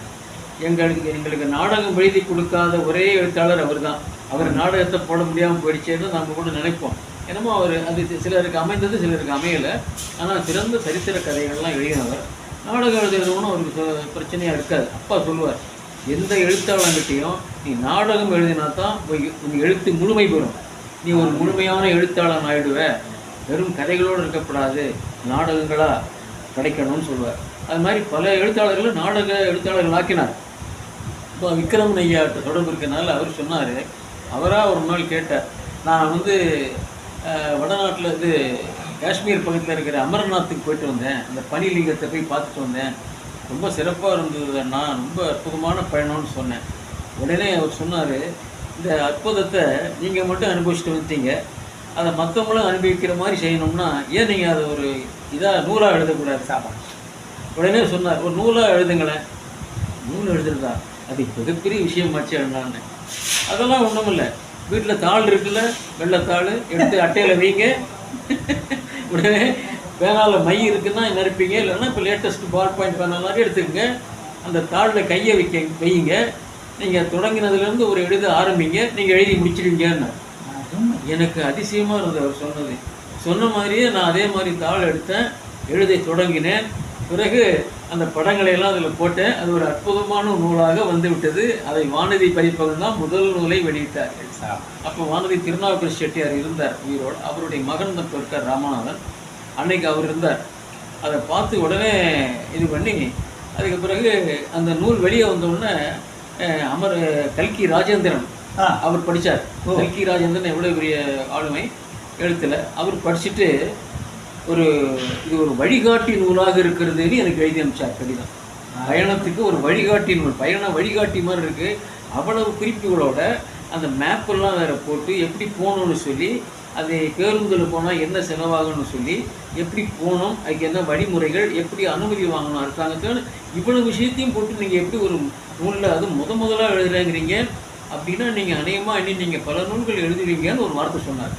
[SPEAKER 3] எங்களுக்கு நாடகம் எழுதி கொடுக்காத ஒரே எழுத்தாளர் அவர் தான். அவர் நாடகத்தை போட முடியாமல் போயிடுச்சேன்னு நம்ம கூட நினைப்போம். என்னமோ அவர் அது சிலருக்கு அமைந்தது, சிலருக்கு அமையலை. ஆனால் சிறந்த சரித்திர கதைகள்லாம் எழுதினவர். நாடகம் எழுதுறதுன்னு அவருக்கு பிரச்சனையாக இருக்காது. அப்பா சொல்லுவார், எந்த எழுத்தாளர்கிட்டையும் நீ நாடகம் எழுதினா தான் உன் எழுத்து முழுமை பெறும், நீ ஒரு முழுமையான எழுத்தாளன் ஆகிடுவ, வெறும் கதைகளோடு இருக்கப்படாது, நாடகங்களாக கிடைக்கணும்னு சொல்லுவார். அது மாதிரி பல எழுத்தாளர்களும் நாடக எழுத்தாளர்கள் ஆக்கினார். இப்போ விக்ரமன் ஐயாட்ட தொடர்பு இருக்கனால அவர் சொன்னார், அவராக ஒரு நாள் கேட்டார். நான் வடநாட்டில் காஷ்மீர் பக்கத்தில் இருக்கிற அமர்நாத்துக்கு போயிட்டு வந்தேன். அந்த பனிலிங்கத்தை போய் பார்த்துட்டு வந்தேன். ரொம்ப சிறப்பாக இருந்ததுன்னா, ரொம்ப அற்புதமான பயணம்னு சொன்னேன். உடனே அவர் சொன்னார், இந்த அற்புதத்தை நீங்கள் மட்டும் அனுபவிச்சுட்டு வந்துட்டீங்க, அதை மற்றவங்களும் அனுபவிக்கிற மாதிரி செய்யணும்னா ஏன் நீங்கள் அதை ஒரு இதாக நூலாக எழுதக்கூடாது சாப்பாடு. உடனே சொன்னார், ஒரு நூலாக எழுதுங்களேன். நூல் எழுதுறதா, அது மிகப்பெரிய விஷயமாச்சு எழுதலான்னு. அதெல்லாம் ஒன்றும் இல்லை, வீட்டில் தாள் இருக்குல்ல, வெள்ளைத்தாள் எடுத்து அட்டையில் வைங்க, உடனே பேனாவில் மை இருக்குன்னா நிரப்பிங்க, இல்லைன்னா இப்போ லேட்டஸ்ட் பால் பாயிண்ட் பேனாலும் எடுத்துக்கங்க, அந்த தாளில் கையை வைங்க, நீங்கள் தொடங்கினதுலேருந்து ஒரு எழுத ஆரம்பிங்க, நீங்கள் எழுதி முடிச்சிடுவீங்கன்னு. எனக்கு அதிசயமாக இருந்தது அவர் சொன்னது. சொன்ன மாதிரியே நான் அதே மாதிரி தாள் எடுத்தேன், எழுத தொடங்கினேன். பிறகு அந்த படங்களையெல்லாம் அதில் போட்டேன். அது ஒரு அற்புதமான நூலாக வந்துவிட்டது. அதை வானதி பதிப்பகம் தான் முதல் நூலை வெளியிட்டார்கள். அப்போ வானதி திருநாவுக்கரசு செட்டியார் இருந்தார் உயிரோடு. அவருடைய மகன் தான் இருக்கார் ராமநாதன். அன்னைக்கு அவர் இருந்தார். அதை பார்த்து உடனே இது பண்ணி, அதுக்கு பிறகு அந்த நூல் வெளியே வந்தோடனே கல்கி ராஜேந்திரன் அவர் படித்தார். கல்கி ராஜேந்திரன் எவ்வளோ பெரிய ஆளுமை எழுத்தில். அவர் படிச்சுட்டு இது ஒரு வழிகாட்டி நூலாக இருக்கிறதுன்னு எனக்கு எழுதி அனுப்பிச்சார் கடிதம். பயணத்துக்கு ஒரு வழிகாட்டி நூல், பயண வழிகாட்டி மாதிரி இருக்குது. அவ்வளவு குறிப்புகளோட அந்த மேப்பெல்லாம் வேறு போட்டு எப்படி போகணுன்னு சொல்லி, அது பேருந்தில் போனால் என்ன செலவாகும்னு சொல்லி, எப்படி போகணும், அதுக்கு என்ன வழிமுறைகள், எப்படி அனுமதி வாங்கணும் அரசாங்கத்தில், இவ்வளவு விஷயத்தையும் போட்டு நீங்கள் எப்படி ஒரு நூலில் அது முதலாக எழுதுறேங்கிறீங்க அப்படின்னா நீங்கள் அநேகமாக இனி நீங்கள் பல நூல்கள் எழுதுவீங்கன்னு ஒரு வார்த்தை சொன்னார்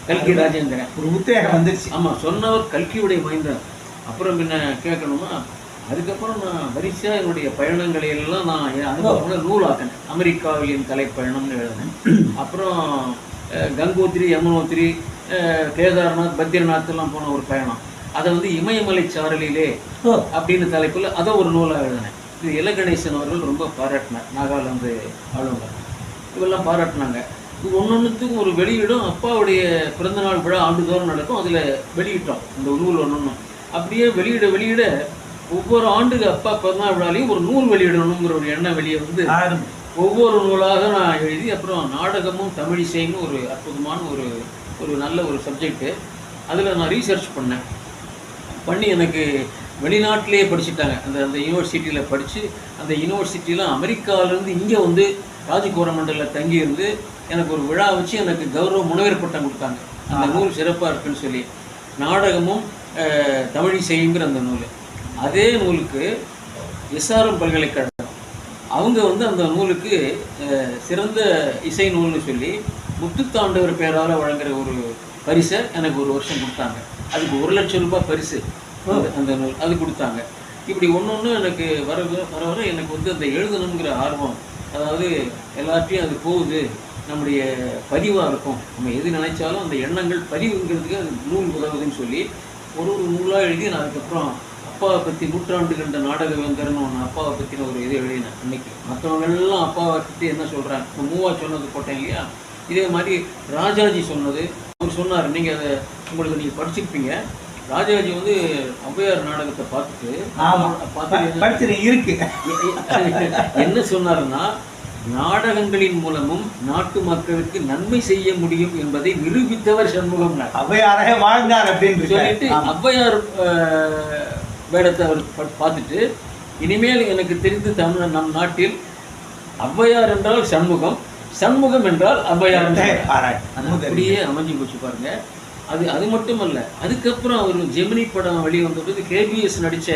[SPEAKER 3] கல்கி ராஜேந்திரன்.
[SPEAKER 2] ஒரு உத்தேகம் வந்துருச்சு.
[SPEAKER 3] ஆமாம், சொன்னவர் கல்கியுடைய மைந்தன். அப்புறம் என்ன கேட்கணுமா, அதுக்கப்புறம் நான் வரிசையாக என்னுடைய பயணங்களை எல்லாம் நான் என் அனுபவம் நூலாக்கினேன். அமெரிக்காவில் என் கலைப்பயணம்னு எழுதினேன். அப்புறம் கங்கோத்திரி, யமுனோத்திரி, கேதார்நாத், பத்ரிநாத்லாம் போன ஒரு பயணம், அதை வந்து இமயமலை சாரலிலே அப்படின்னு தலைப்பில் அதை ஒரு நூலாக எழுதினேன். இது இலகணேசன் அவர்கள் ரொம்ப பாராட்டினார், நாகாலாந்து ஆளுநர். இவெல்லாம் பாராட்டினாங்க. இது ஒன்றொன்றுத்துக்கும் ஒரு வெளியிடும். அப்பாவுடைய பிறந்தநாள் விழா ஆண்டுதோறும் நடக்கும், அதில் வெளியிட்டோம் அந்த நூல் ஒன்று. அப்படியே வெளியிட ஒவ்வொரு ஆண்டுக்கு அப்பா பிறந்தநாள் விழாலையும் ஒரு நூல் வெளியிடணுங்கிற ஒரு எண்ணம் வெளியே வந்து ஒவ்வொரு நூலாக நான் எழுதி, அப்புறம் நாடகமும் தமிழிசைன்னு ஒரு அற்புதமான ஒரு நல்ல ஒரு சப்ஜெக்டு. அதில் நான் ரீசர்ச் பண்ணி எனக்கு வெளிநாட்டிலேயே படிச்சுட்டாங்க. அந்த யூனிவர்சிட்டியில் படித்து, அந்த யூனிவர்சிட்டியில் அமெரிக்காவிலேருந்து இங்கே வந்து ராஜ்கோரமண்டலில் தங்கியிருந்து எனக்கு ஒரு விழா வச்சு எனக்கு கௌரவ முனைவர் பட்டம் கொடுத்தாங்க. அந்த நூல் சிறப்பாக இருக்குன்னு சொல்லி. நாடகமும் தமிழிசைங்கிற அந்த நூல், அதே நூலுக்கு எஸ்ஆர்எம் பல்கலைக்கழகம் அவங்க வந்து அந்த நூலுக்கு சிறந்த இசை நூல்னு சொல்லி முத்துத்தாண்டவர் பேரால் வழங்குகிற ஒரு பரிசை எனக்கு ஒரு வருஷம் கொடுத்தாங்க. அதுக்கு 1 லட்சம் ரூபாய் பரிசு அந்த நூல் அது கொடுத்தாங்க. இப்படி ஒன்று எனக்கு வர எனக்கு வந்து அந்த எழுதணுங்கிற ஆர்வம், அதாவது எல்லாத்தையும் அது போகுது, நம்முடைய பதிவாக இருக்கும், நம்ம எது நினைச்சாலும் அந்த எண்ணங்கள் பதிவுங்கிறதுக்கு அது நூல் உதவுதுன்னு சொல்லி ஒரு நூலாக எழுதி நான் அதுக்கப்புறம் அப்பாவை பற்றி நூற்றாண்டு கண்ட நாடக வேந்தர்னு ஒன்று அப்பாவை பற்றின ஒரு இது எழுதினேன். இன்னைக்கு மற்றவங்கெல்லாம் அப்பாவை பற்றி என்ன சொல்கிறாங்க, இப்போ மூவா சொன்னது போட்டேன் இல்லையா, இதே மாதிரி ராஜாஜி சொன்னது அவர் சொன்னார். நீங்கள் அதை உங்களுக்கு நீங்கள் படிச்சிருப்பீங்க. ராஜாஜி வந்து ஔவையார் நாடகத்தை பார்த்துட்டு
[SPEAKER 2] இருக்கு
[SPEAKER 3] என்ன சொன்னாருன்னா, நாடகங்களின் மூலமும் நாட்டு மக்களுக்கு நன்மை செய்ய முடியும் என்பதை நிரூபித்தவர் சண்முகம்.
[SPEAKER 2] ஔவையாரே வாழ்ந்தார் அப்படின்னு
[SPEAKER 3] சொல்லிட்டு ஔவையார் வேடத்தை அவர் பார்த்துட்டு, இனிமேல் எனக்கு தெரிந்து நம் நாட்டில் ஔவையார் என்றால் சண்முகம், சண்முகம் என்றால் ஔவையார் அப்படியே அமைஞ்சு போச்சு பாருங்க. அது மட்டுமல்ல, அதுக்கப்புறம் அவர் ஜெமினி படம் வெளிவந்தபோது கேபிஎஸ் நடித்த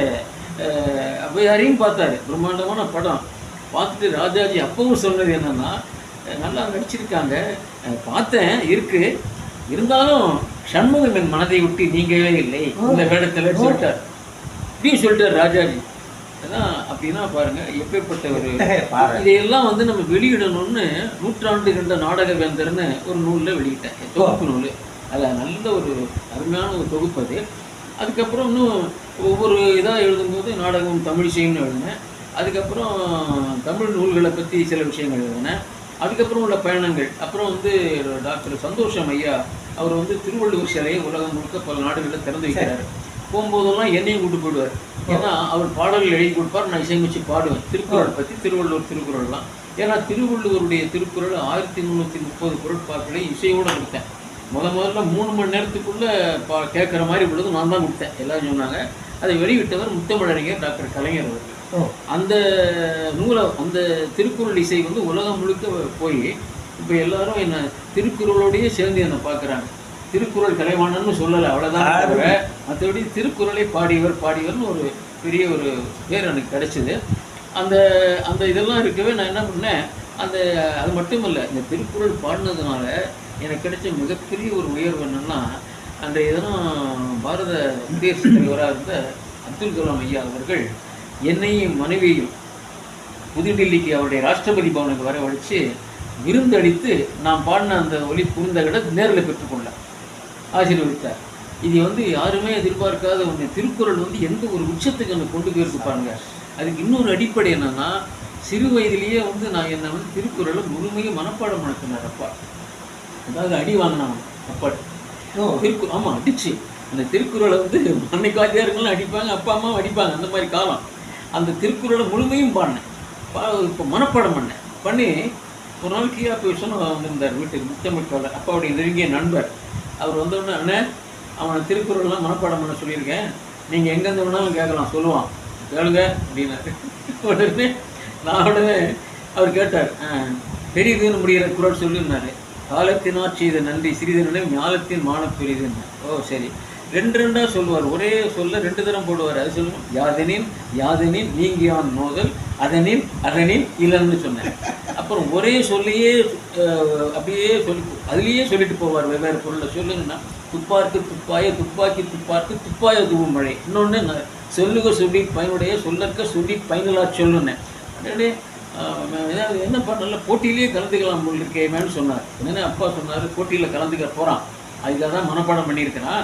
[SPEAKER 3] ஔவையாரையும் பார்த்தாரு. பிரம்மாண்டமான படம் பார்த்துட்டு ராஜாஜி அப்பவும் சொன்னது என்னன்னா, நல்லா நடிச்சிருக்காங்க, பார்த்தேன் இருக்கு, இருந்தாலும் சண்முகம் என் மனதை விட்டு நீங்கவே இல்லை இந்த வேடத்தில் சொல்லிட்டார். இப்படியும் சொல்லிட்டார் ராஜாஜி. அதான் அப்படின்னா பாருங்க எப்பேற்பட்ட ஒரு இதையெல்லாம் வந்து நம்ம வெளியிடணும்னு நூற்றாண்டு கண்ட நாடக வேந்தர்னு ஒரு நூலில் வெளியிட்டேன், தொகுப்பு நூல். அதில் நல்ல ஒரு அருமையான ஒரு தொகுப்பு அது. அதுக்கப்புறம் இன்னும் ஒவ்வொரு இதாக எழுதும்போது நாடகம் தமிழிசைன்னு எழுதினேன். அதுக்கப்புறம் தமிழ் நூல்களை பற்றி சில விஷயங்கள் எழுதினேன். அதுக்கப்புறம் உள்ள பயணங்கள், அப்புறம் வந்து டாக்டர் சந்தோஷம் ஐயா அவர் வந்து திருவள்ளுவர் சிலையை உலகம் முழுக்க பல நாடுகளில் திறந்து வைக்கிறார். போகும்போதெல்லாம் என்னையும் கூட்டு போயிடுவார். ஏன்னா அவர் பாடல்கள் எழுதி கொடுப்பார், நான் இசையமைச்சு பாடுவேன் திருக்குறள் பற்றி, திருவள்ளுவர் திருக்குறள்லாம். ஏன்னா திருவள்ளுவருடைய திருக்குறள் 1330 குறட்பாக்களை இசையோடு கொடுத்தேன். முதல்ல 3 மணி நேரத்துக்குள்ளே கேட்குற மாதிரி உள்ளது நான் தான் கொடுத்தேன். எல்லாரும் சொன்னாங்க. அதை வெளியிட்டவர் முத்தமிழறிஞர் டாக்டர் கலைஞர் அவர்கள். அந்த நூலை, அந்த திருக்குறள் இசை வந்து உலகம் முழுக்க போய் இப்போ எல்லாரும் என்ன திருக்குறளோடையே சேர்ந்து என்னை பார்க்குறாங்க. திருக்குறள் கலைவாணன்னு சொல்லலை, அவ்வளோதான். மற்றபடி திருக்குறளை பாடியவர்னு ஒரு பெரிய ஒரு பேர் எனக்கு கிடைச்சிது. அந்த இதெல்லாம் இருக்கவே நான் என்ன பண்ணேன், அது மட்டும் இல்லை, இந்த திருக்குறள் பாடினதுனால எனக்கு கிடைச்ச மிகப்பெரிய ஒரு உயர்வு என்னென்னா, அந்த இதெல்லாம் பாரத குடியரசுத் தலைவராக இருந்த அப்துல் கலாம் ஐயா அவர்கள் என்னையும் மனைவியையும் புதுடில்லிக்கு அவருடைய ராஷ்டிரபதி பவனுக்கு வரவழைச்சு விருந்தளித்து நான் பாடின அந்த ஒலி புரிந்தகிட நேரில் பெற்றுக்கொண்டேன், ஆசீர்வதித்தார். இது வந்து யாருமே எதிர்பார்க்காத ஒன்று. திருக்குறள் வந்து எந்த ஒரு உச்சத்துக்கு என்னை கொண்டு போயிருப்பாங்க. அதுக்கு இன்னொரு அடிப்படை என்னென்னா, சிறு வயதிலேயே வந்து நான் என்னை வந்து திருக்குறளை முழுமையாக மனப்பாடம் நடத்தினார் அப்பா. அதாவது அடி வாங்கினாங்க அப்பா ஆமாம் அடிச்சு. அந்த திருக்குறளை வந்து அன்னைக்கு வாத்தியாருங்கெல்லாம் அடிப்பாங்க, அப்பா அம்மாவும் அடிப்பாங்க, அந்த மாதிரி காலம். அந்த திருக்குறளை முழுமையும் பாடினேன், இப்போ மனப்பாடம் பண்ணி ஒரு நாள் கீழே போய் சொன்ன வந்திருந்தார் வீட்டுக்கு, முத்தமிழ்காலர் அப்பாவுடைய நெருங்கிய நண்பர். அவர் வந்தோடனே, அண்ணே அவனை திருக்குறள்லாம் மனப்பாடம் பண்ண சொல்லியிருக்கேன், நீங்கள் எங்கேருந்து வேணாலும் கேட்கலாம் சொல்லுவான் கேளுங்க அப்படின்னாரு. உடனே அவர் கேட்டார், பெரியதுன்னு முடிகிற குரல் சொல்லுன்னாரு. காலத்தினால் செய்த நன்றி சிறிதனே ஞாலத்தின் மான பெரியதுன்னு. ஓ சரி, ரெண்டாக சொல்லுவார், ஒரே சொல்ல 2 தரம் போடுவார். அது சொல்லணும், யாதெனின் நீங்கியான் மோதல் அதனின் இல்லைன்னு சொன்னேன். அப்புறம் ஒரே சொல்லையே அப்படியே அதுலேயே சொல்லிட்டு போவார். வெவ்வேறு பொருளை சொல்லுங்கன்னா, துப்பார்க்கு துப்பாய துப்பாக்கி துப்பார்க்கு துப்பாய தூவும் மழை. இன்னொன்று சொல்லுக சொல்லி பயனுடைய சொல்லற்க சொல்லி பயனுலா சொல்லுன்னேன். அப்படியே ஏதாவது என்ன பண்ணல, போட்டியிலேயே கலந்துக்கலாம் இருக்கேமேன்னு சொன்னார். என்னென்ன அப்பா சொன்னார், போட்டியில் கலந்துக்க போகிறான், அதுக்காக தான் மனப்பாடம் பண்ணியிருக்கிறான்,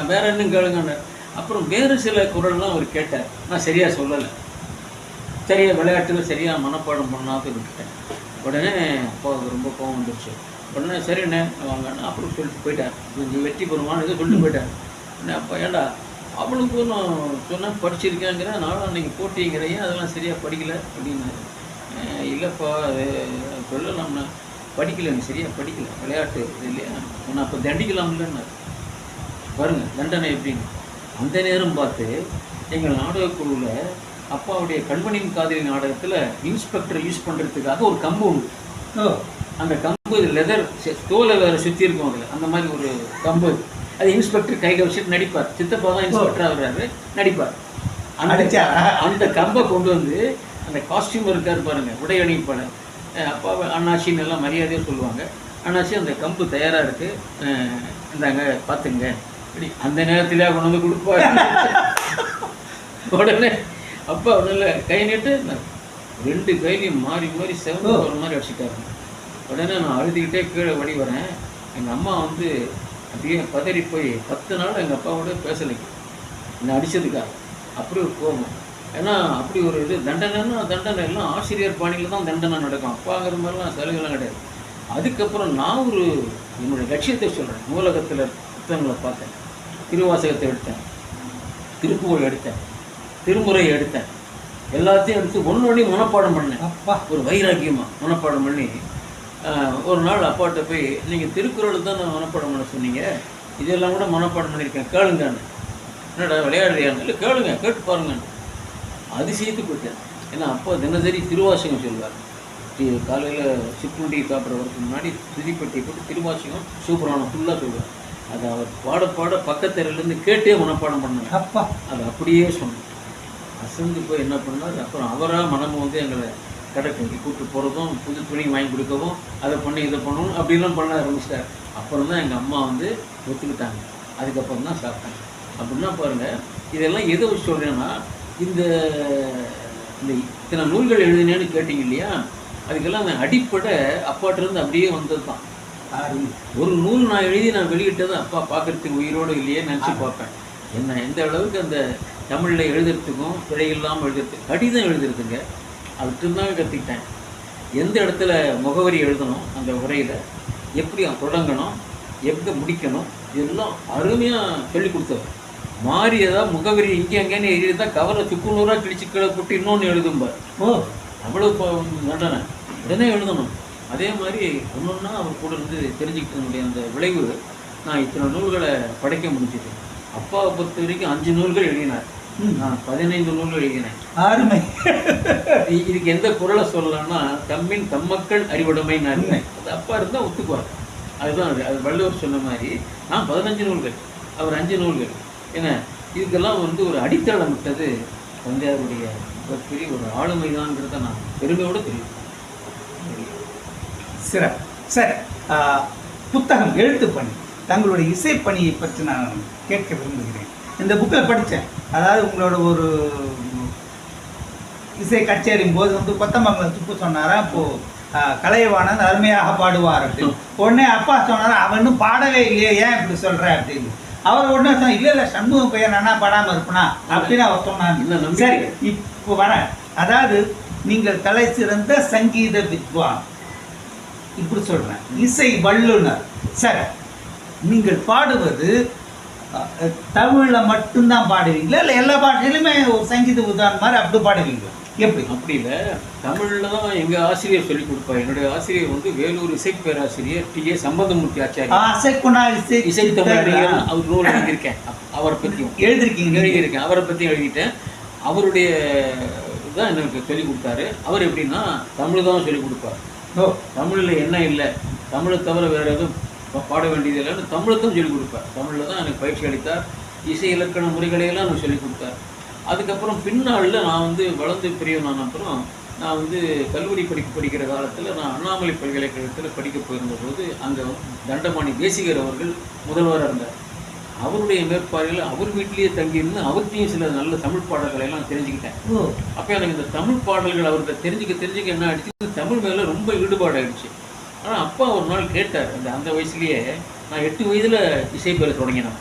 [SPEAKER 3] வேற இன்னும் கேளுங்கன்னு. அப்புறம் வேறு சில குரல்லாம் அவர் கேட்டார். நான் சரியாக சொல்லலை, சரியாக விளையாட்டில் சரியாக மனப்பாடம் பண்ணாத விட்டுட்டேன். உடனே அப்பா ரொம்ப கோவம் வந்துருச்சு. உடனே சரிண்ணே வாங்கன்னு அப்புறம் சொல்லிட்டு போயிட்டார். கொஞ்சம் வெற்றி பெறுவான்னு ஏதோ சொல்லிட்டு போயிட்டார். உடனே அப்பா, ஏண்டா அவளுக்கு நான் சொன்னால் படிச்சிருக்கேங்கிற, நானும் அன்றைக்கி போட்டிங்கிறேன், அதெல்லாம் சரியாக படிக்கலை அப்படின்னாரு. இல்லைப்பா, அது சொல்லலாம்னா படிக்கலை, நீ சரியாக படிக்கலை, விளையாட்டு இல்லையா, உன்னை அப்போ தண்டிக்கலாம்லன்னாரு. பாருங்கள் தண்டனை எப்படின்னு. அந்த நேரம் பார்த்து எங்கள் நாடகக்குழுவில் அப்பாவுடைய கண்மணியின் காதலி நாடகத்தில் இன்ஸ்பெக்டர் யூஸ் பண்ணுறதுக்காக ஒரு கம்பு உண்டு. அந்த கம்பு லெதர் தோலை வேறு சுற்றி இருக்கும், அதில் அந்த மாதிரி ஒரு கம்பு. அது இன்ஸ்பெக்டர் கையில் வச்சுட்டு நடிப்பார். சித்தப்பா தான் இன்ஸ்பெக்டர் ஆகிறாரு, நடிப்பார். அந்த கம்பை கொண்டு வந்து அந்த காஸ்டியூம் இருக்கார் பாருங்கள், உடை அணிப்பார். அப்பா அண்ணாச்சின்னு எல்லாம் மரியாதையாக சொல்லுவாங்க. அண்ணாச்சி அந்த கம்பு தயாராக இருக்குது, இந்தாங்க பார்த்துங்க அப்படி. அந்த நேரத்திலே கொண்டு வந்து கொடுப்பாரு. உடனே அப்பா ஒன்றும் கை நீட்டு 2 கையிலையும் மாறி மாறி செவந்து ஒரு மாதிரி அடிச்சுட்டாருங்க. உடனே நான் அழுதுகிட்டே கீழே வழி வரேன். எங்கள் அம்மா வந்து அப்படியே பதறி போய் 10 நாள் எங்கள் அப்பாவோட பேசலைக்கு, என்னை அடித்ததுக்காக. அப்படி ஒரு கோபம். ஏன்னா அப்படி ஒரு இது தண்டனைன்னா, தண்டனை எல்லாம் ஆசிரியர் பாணியில் தான் தண்டனை நடக்கும், அப்பாங்கிற மாதிரிலாம் சலுகைலாம் கிடையாது. அதுக்கப்புறம் நான் என்னுடைய லட்சியத்தை சொல்கிறேன். நூலகத்தில் புத்தகங்களை பார்த்தேன், திருவாசகத்தை எடுத்தேன், திருப்புகழ் எடுத்தேன், திருமுறை எடுத்தேன், எல்லாத்தையும் எடுத்து ஒன்றொன்னி மனப்பாடம் பண்ணேன். அப்பா ஒரு வைராக்கியமாக மனப்பாடம் பண்ணி ஒரு நாள் அப்பாட்ட போய், நீங்கள் திருக்குறள் தான் நான் மனப்பாடம் பண்ண சொன்னீங்க, இதெல்லாம் கூட மனப்பாடம் பண்ணியிருக்கேன், கேளுங்கன்னு. என்னடா விளையாடுறியான்னு? இல்லை கேளுங்க, கேட்டு பாருங்கன்னு. அதிசயத்து போயிட்டேன். ஏன்னா அப்பா தினசரி திருவாசகம் சொல்வார். காலையில் சிற்றுண்டி சாப்பிட்றவருக்கு முன்னாடி துதிப்பட்டி போட்டு திருவாசகம் சூப்பரான ஃபுல்லாக சொல்லுவார். அதை அவர் பாட பக்கத்தெருலேருந்து கேட்டே மனப்பாடம் பண்ணாங்க. அப்பா அதை அப்படியே சொன்னேன். அசந்து போய் என்ன பண்ணார், அப்புறம் அவராக மனமும் வந்து எங்களை கடைக்கு கூப்பிட்டு போகிறதும், புது துணி வாங்கி கொடுக்கவும், அதை பண்ணி இதை பண்ணணும் அப்படிலாம் பண்ண ஆரம்பிச்சிட்டார். அப்புறம் தான் எங்கள் அம்மா வந்து ஒத்துக்கிட்டாங்க. அதுக்கப்புறம் தான் சாப்பிட்டாங்க. அப்படின்னா பாருங்கள், இதெல்லாம் எதை வச்சு சொல்கிறேன்னா, இந்த இத்தனை நூல்கள் எழுதினேன்னு கேட்டிங்க இல்லையா, அதுக்கெல்லாம் அந்த அடிப்படை அப்பாட்டிருந்து அப்படியே வந்தது தான். ஒரு நூல் நான் எழுதி நான் வெளியிட்டது அப்பா பார்க்குறதுக்கு உயிரோடு இல்லையே நினச்சி பார்ப்பேன். என்ன எந்த அளவுக்கு அந்த தமிழில் எழுதுறதுக்கும் பிழை இல்லாமல் எழுதுறதுக்கு, கடிதம் எழுதுறதுங்க அதுக்குதான் கற்றுக்கிட்டேன். எந்த இடத்துல முகவரி எழுதணும், அந்த உரையில் எப்படி தொடங்கணும், எப்படி முடிக்கணும், இதெல்லாம் அருமையாக சொல்லி கொடுத்தவர். மாறியதாக முகவரி இங்கே அங்கேன்னு எழுதிதான் கவரை சுக்குநூறாக கிழிச்சு கீழே போட்டு இன்னொன்று எழுதும்பார். அவ்வளோ தண்டனை உடனே எழுதணும். அதே மாதிரி ஒன்றொன்னா அவர் கூட இருந்து தெரிஞ்சுக்கிட்டனுடைய அந்த விளைவு நான் இத்தனை நூல்களை படைக்க முடிஞ்சுது. அப்பாவை பொறுத்த வரைக்கும் 5 நூல்கள் எழுதினார், நான் 15 நூல்கள் எழுதினேன். அருமை. இதுக்கு எந்த குரலை சொல்லலாம்னா, தம்மின் தம்மக்கள் அறிவுடைமை நான் இருந்தேன். அது அப்பா இருந்தால் ஒத்துக்குவார். அதுதான் அது வள்ளுவர் சொன்ன மாதிரி. நான் 15 நூல்கள், அவர் 5 நூல்கள். ஏன்னா இதுக்கெல்லாம் வந்து ஒரு அடித்தளம் விட்டது தந்தையாருடைய பெரிய ஒரு ஆளுமை தான்ங்கிறத நான் பெருமையோடு தெரியும்.
[SPEAKER 2] சிறப்பு. சரி, புத்தகம் எழுத்து பணி, தங்களுடைய இசைப்பணியை பற்றி நான் கேட்க விரும்புகிறேன். இந்த புக்கில் படித்தேன். அதாவது உங்களோட ஒரு இசை கச்சேரியும் போது வந்து கொத்தமங்கலம் துப்பு சொன்னாரா, இப்போது கலைவாணன் அருமையாக பாடுவார் அப்படின்னு. உடனே அப்பா சொன்னாரா, அவன் இன்னும் பாடவே இல்லையே, ஏன் இப்படி சொல்கிற அப்படின்னு. அவர் உடனே சொன்ன, இல்லை சண்முகம் பையன் நானா பாடாமல் இருப்பனா அப்படின்னு அவர் சொன்னாங்க. சரி, இப்போ வர, அதாவது நீங்கள் தலை சிறந்த சங்கீத வித்வான் இப்படி சொல்கிறேன், இசை வல்லுனர். சரி, நீங்கள் பாடுவது தமிழில் மட்டும்தான் பாடுவீங்களா, இல்லை எல்லா பாஷையிலுமே ஒரு சங்கீத உதாரணம் மாதிரி அப்படி பாடுவீங்களா? எப்படி?
[SPEAKER 3] அப்படி இல்லை, தமிழில் தான் எங்கள் ஆசிரியர் சொல்லிக் கொடுப்பார். என்னுடைய ஆசிரியர் வந்து வேலூர் இசை பேராசிரியர் டி.ஏ. சம்பந்தமூர்த்தி ஆச்சாரியர். இசைத்தமிழ் அவர் நூல் எழுதியிருக்கேன், அவரை பற்றியும் எழுதியிருக்கேன். அவரை பற்றியும் எழுதிட்டேன். அவருடைய தான் எனக்கு சொல்லிக் கொடுத்தாரு. அவர் எப்படின்னா தமிழ் தான் சொல்லிக் கொடுப்பார்.
[SPEAKER 2] ஓ
[SPEAKER 3] தமிழில் என்ன இல்லை, தமிழை தவிர வேறு எதுவும் பாட வேண்டியது இல்லைன்னு தமிழை தான் சொல்லிக் கொடுப்பார். தமிழில் தான் எனக்கு பயிற்சி அளித்தார். இசை இலக்கண முறைகளையெல்லாம் எனக்கு சொல்லிக் கொடுத்தார். அதுக்கப்புறம் பின்னாளில் நான் வந்து வளர்ந்து பெரியவனான அப்புறம் நான் வந்து கல்லூரி படிக்கிற காலத்தில் நான் அண்ணாமலை பல்கலைக்கழகத்தில் படிக்க போயிருந்த போது அங்கே தண்டபாணி தேசிகர் அவர்கள் முதல்வராக இருந்தார். அவருடைய மேற்பார்வையில் அவர் வீட்டிலேயே தங்கியிருந்து அவர்கிட்டையும் சில நல்ல தமிழ் பாடல்களை எல்லாம் தெரிஞ்சுக்கிட்டேன். அப்போ எனக்கு இந்த தமிழ் பாடல்கள் அவர்கிட்ட தெரிஞ்சுக்க என்ன ஆயிடுச்சு, தமிழ் மேலே ரொம்ப ஈடுபாடு ஆயிடுச்சு. ஆனால் அப்பா ஒரு நாள் கேட்டார், அந்த வயசுலேயே நான் 8 வயதில் இசை பெற தொடங்கினேன்.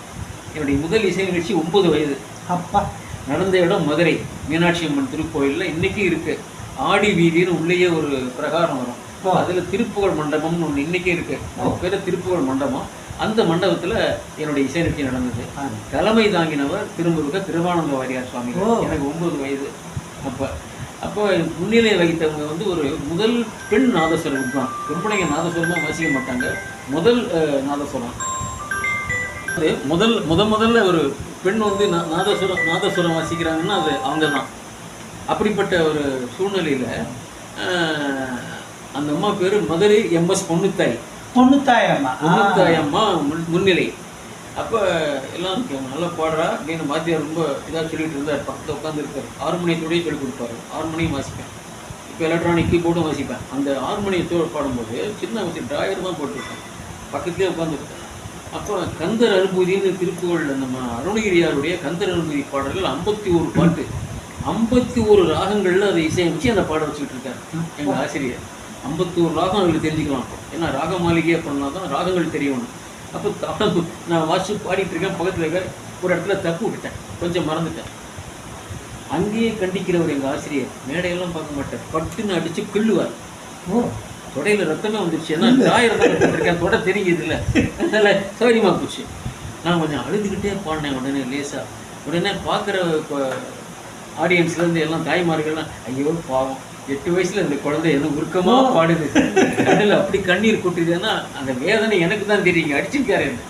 [SPEAKER 3] என்னுடைய முதல் இசை நிகழ்ச்சி 9 வயது.
[SPEAKER 2] அப்பா
[SPEAKER 3] நடந்த இடம் மதுரை மீனாட்சி அம்மன் திருக்கோயிலில் இன்றைக்கும் இருக்குது. ஆடி வீதின்னு உள்ளேயே ஒரு பிரகாரம் வரும். அதில் திருப்புகழ் மண்டபம்னு ஒன்று இன்றைக்கே இருக்குது. அது பேர் திருப்புகழ் மண்டபம். அந்த மண்டபத்தில் என்னுடைய இசை நிகழ்ச்சி நடந்தது. தலைமை தாங்கினவர் திருமுருக திருவானந்த வாரியார் சுவாமி. எனக்கு 9 வயது. அப்போ முன்னிலை வகித்தவங்க வந்து ஒரு முதல் பெண் நாதஸ்வரம் தான். பெண்பிள்ளைங்க நாதஸ்வரமாக வாசிக்க மாட்டாங்க. முதல் நாதஸ்வரம் அது முதல்ல ஒரு பெண் வந்து நாதஸ்வரம் வாசிக்கிறாங்கன்னா அது அவங்க தான். அப்படிப்பட்ட ஒரு சூழ்நிலையில் அந்த அம்மா பேர் மதுரை MS பொன்னுத்தாய் அம்மா முன்னிலை. அப்போ எல்லாம் நல்லா பாடுறா அப்படின்னு வாத்தியார் ரொம்ப இதாக சொல்லிட்டு இருந்தார். பக்கத்தில் உட்காந்துருக்கார். ஹார்மோனியத்தோடய சொல்லிக் கொடுப்பாரு. ஹார்மோனியம் வாசிப்பேன். இப்போ எலக்ட்ரானிக் கீபோர்டும் வாசிப்பேன். அந்த ஹார்மோனியத்தோடு பாடும்போது சின்ன வயசு டிராயர் தான் போட்டிருக்கேன். பக்கத்துலேயே உட்காந்துருக்கேன். அப்போ கந்தர் அனுபூதின்னு திருப்புகழ் நம்ம அருணகிரியாருடைய கந்தர் அனுபூதி பாடல்கள் 51 பாட்டு, 51 ராகங்களில் அதை இசையமைச்சு அந்த பாட வச்சுக்கிட்டு இருக்காரு எங்கள் ஆசிரியர். 51 ராகம் அவங்களுக்கு தெரிஞ்சுக்கலாம். ஏன்னா ராக மாளிகையாக பண்ணால் தான் ராகங்கள் தெரியணும். அப்போ நான் வாசிச்சு பாடிட்டு இருக்கேன். பக்கத்தில் இருக்க ஒரு இடத்துல தப்பு விட்டுட்டேன், கொஞ்சம் மறந்துட்டேன். அங்கேயே கண்டிக்கிறவர் எங்கள் ஆசிரியர். மேடையெல்லாம் பார்க்க மாட்டார், பட்டுன்னு அடித்து கிள்ளுவார். தொடையில் ரத்தமே வந்துடுச்சு. ஏன்னா ராயிரம் இருக்கேன், தொடை தெரியுது இல்லை, அதனால் சௌரியமாக போச்சு. நான் கொஞ்சம் அழுதுகிட்டே பாடினேன். உடனே லேசாக உடனே பார்க்குற ஆடியன்ஸ்லேருந்து எல்லாம் தாய்மார்கள்லாம் ஐயோ பாவம் 8 வயசில் இந்த குழந்தை என்ன உருக்கமாக பாடுது, கண்ணில் அப்படி கண்ணீர் கொட்டுதுன்னா அந்த வேதனை எனக்கு தான் தெரியுங்க, அடிச்சிருக்காரு என்ன,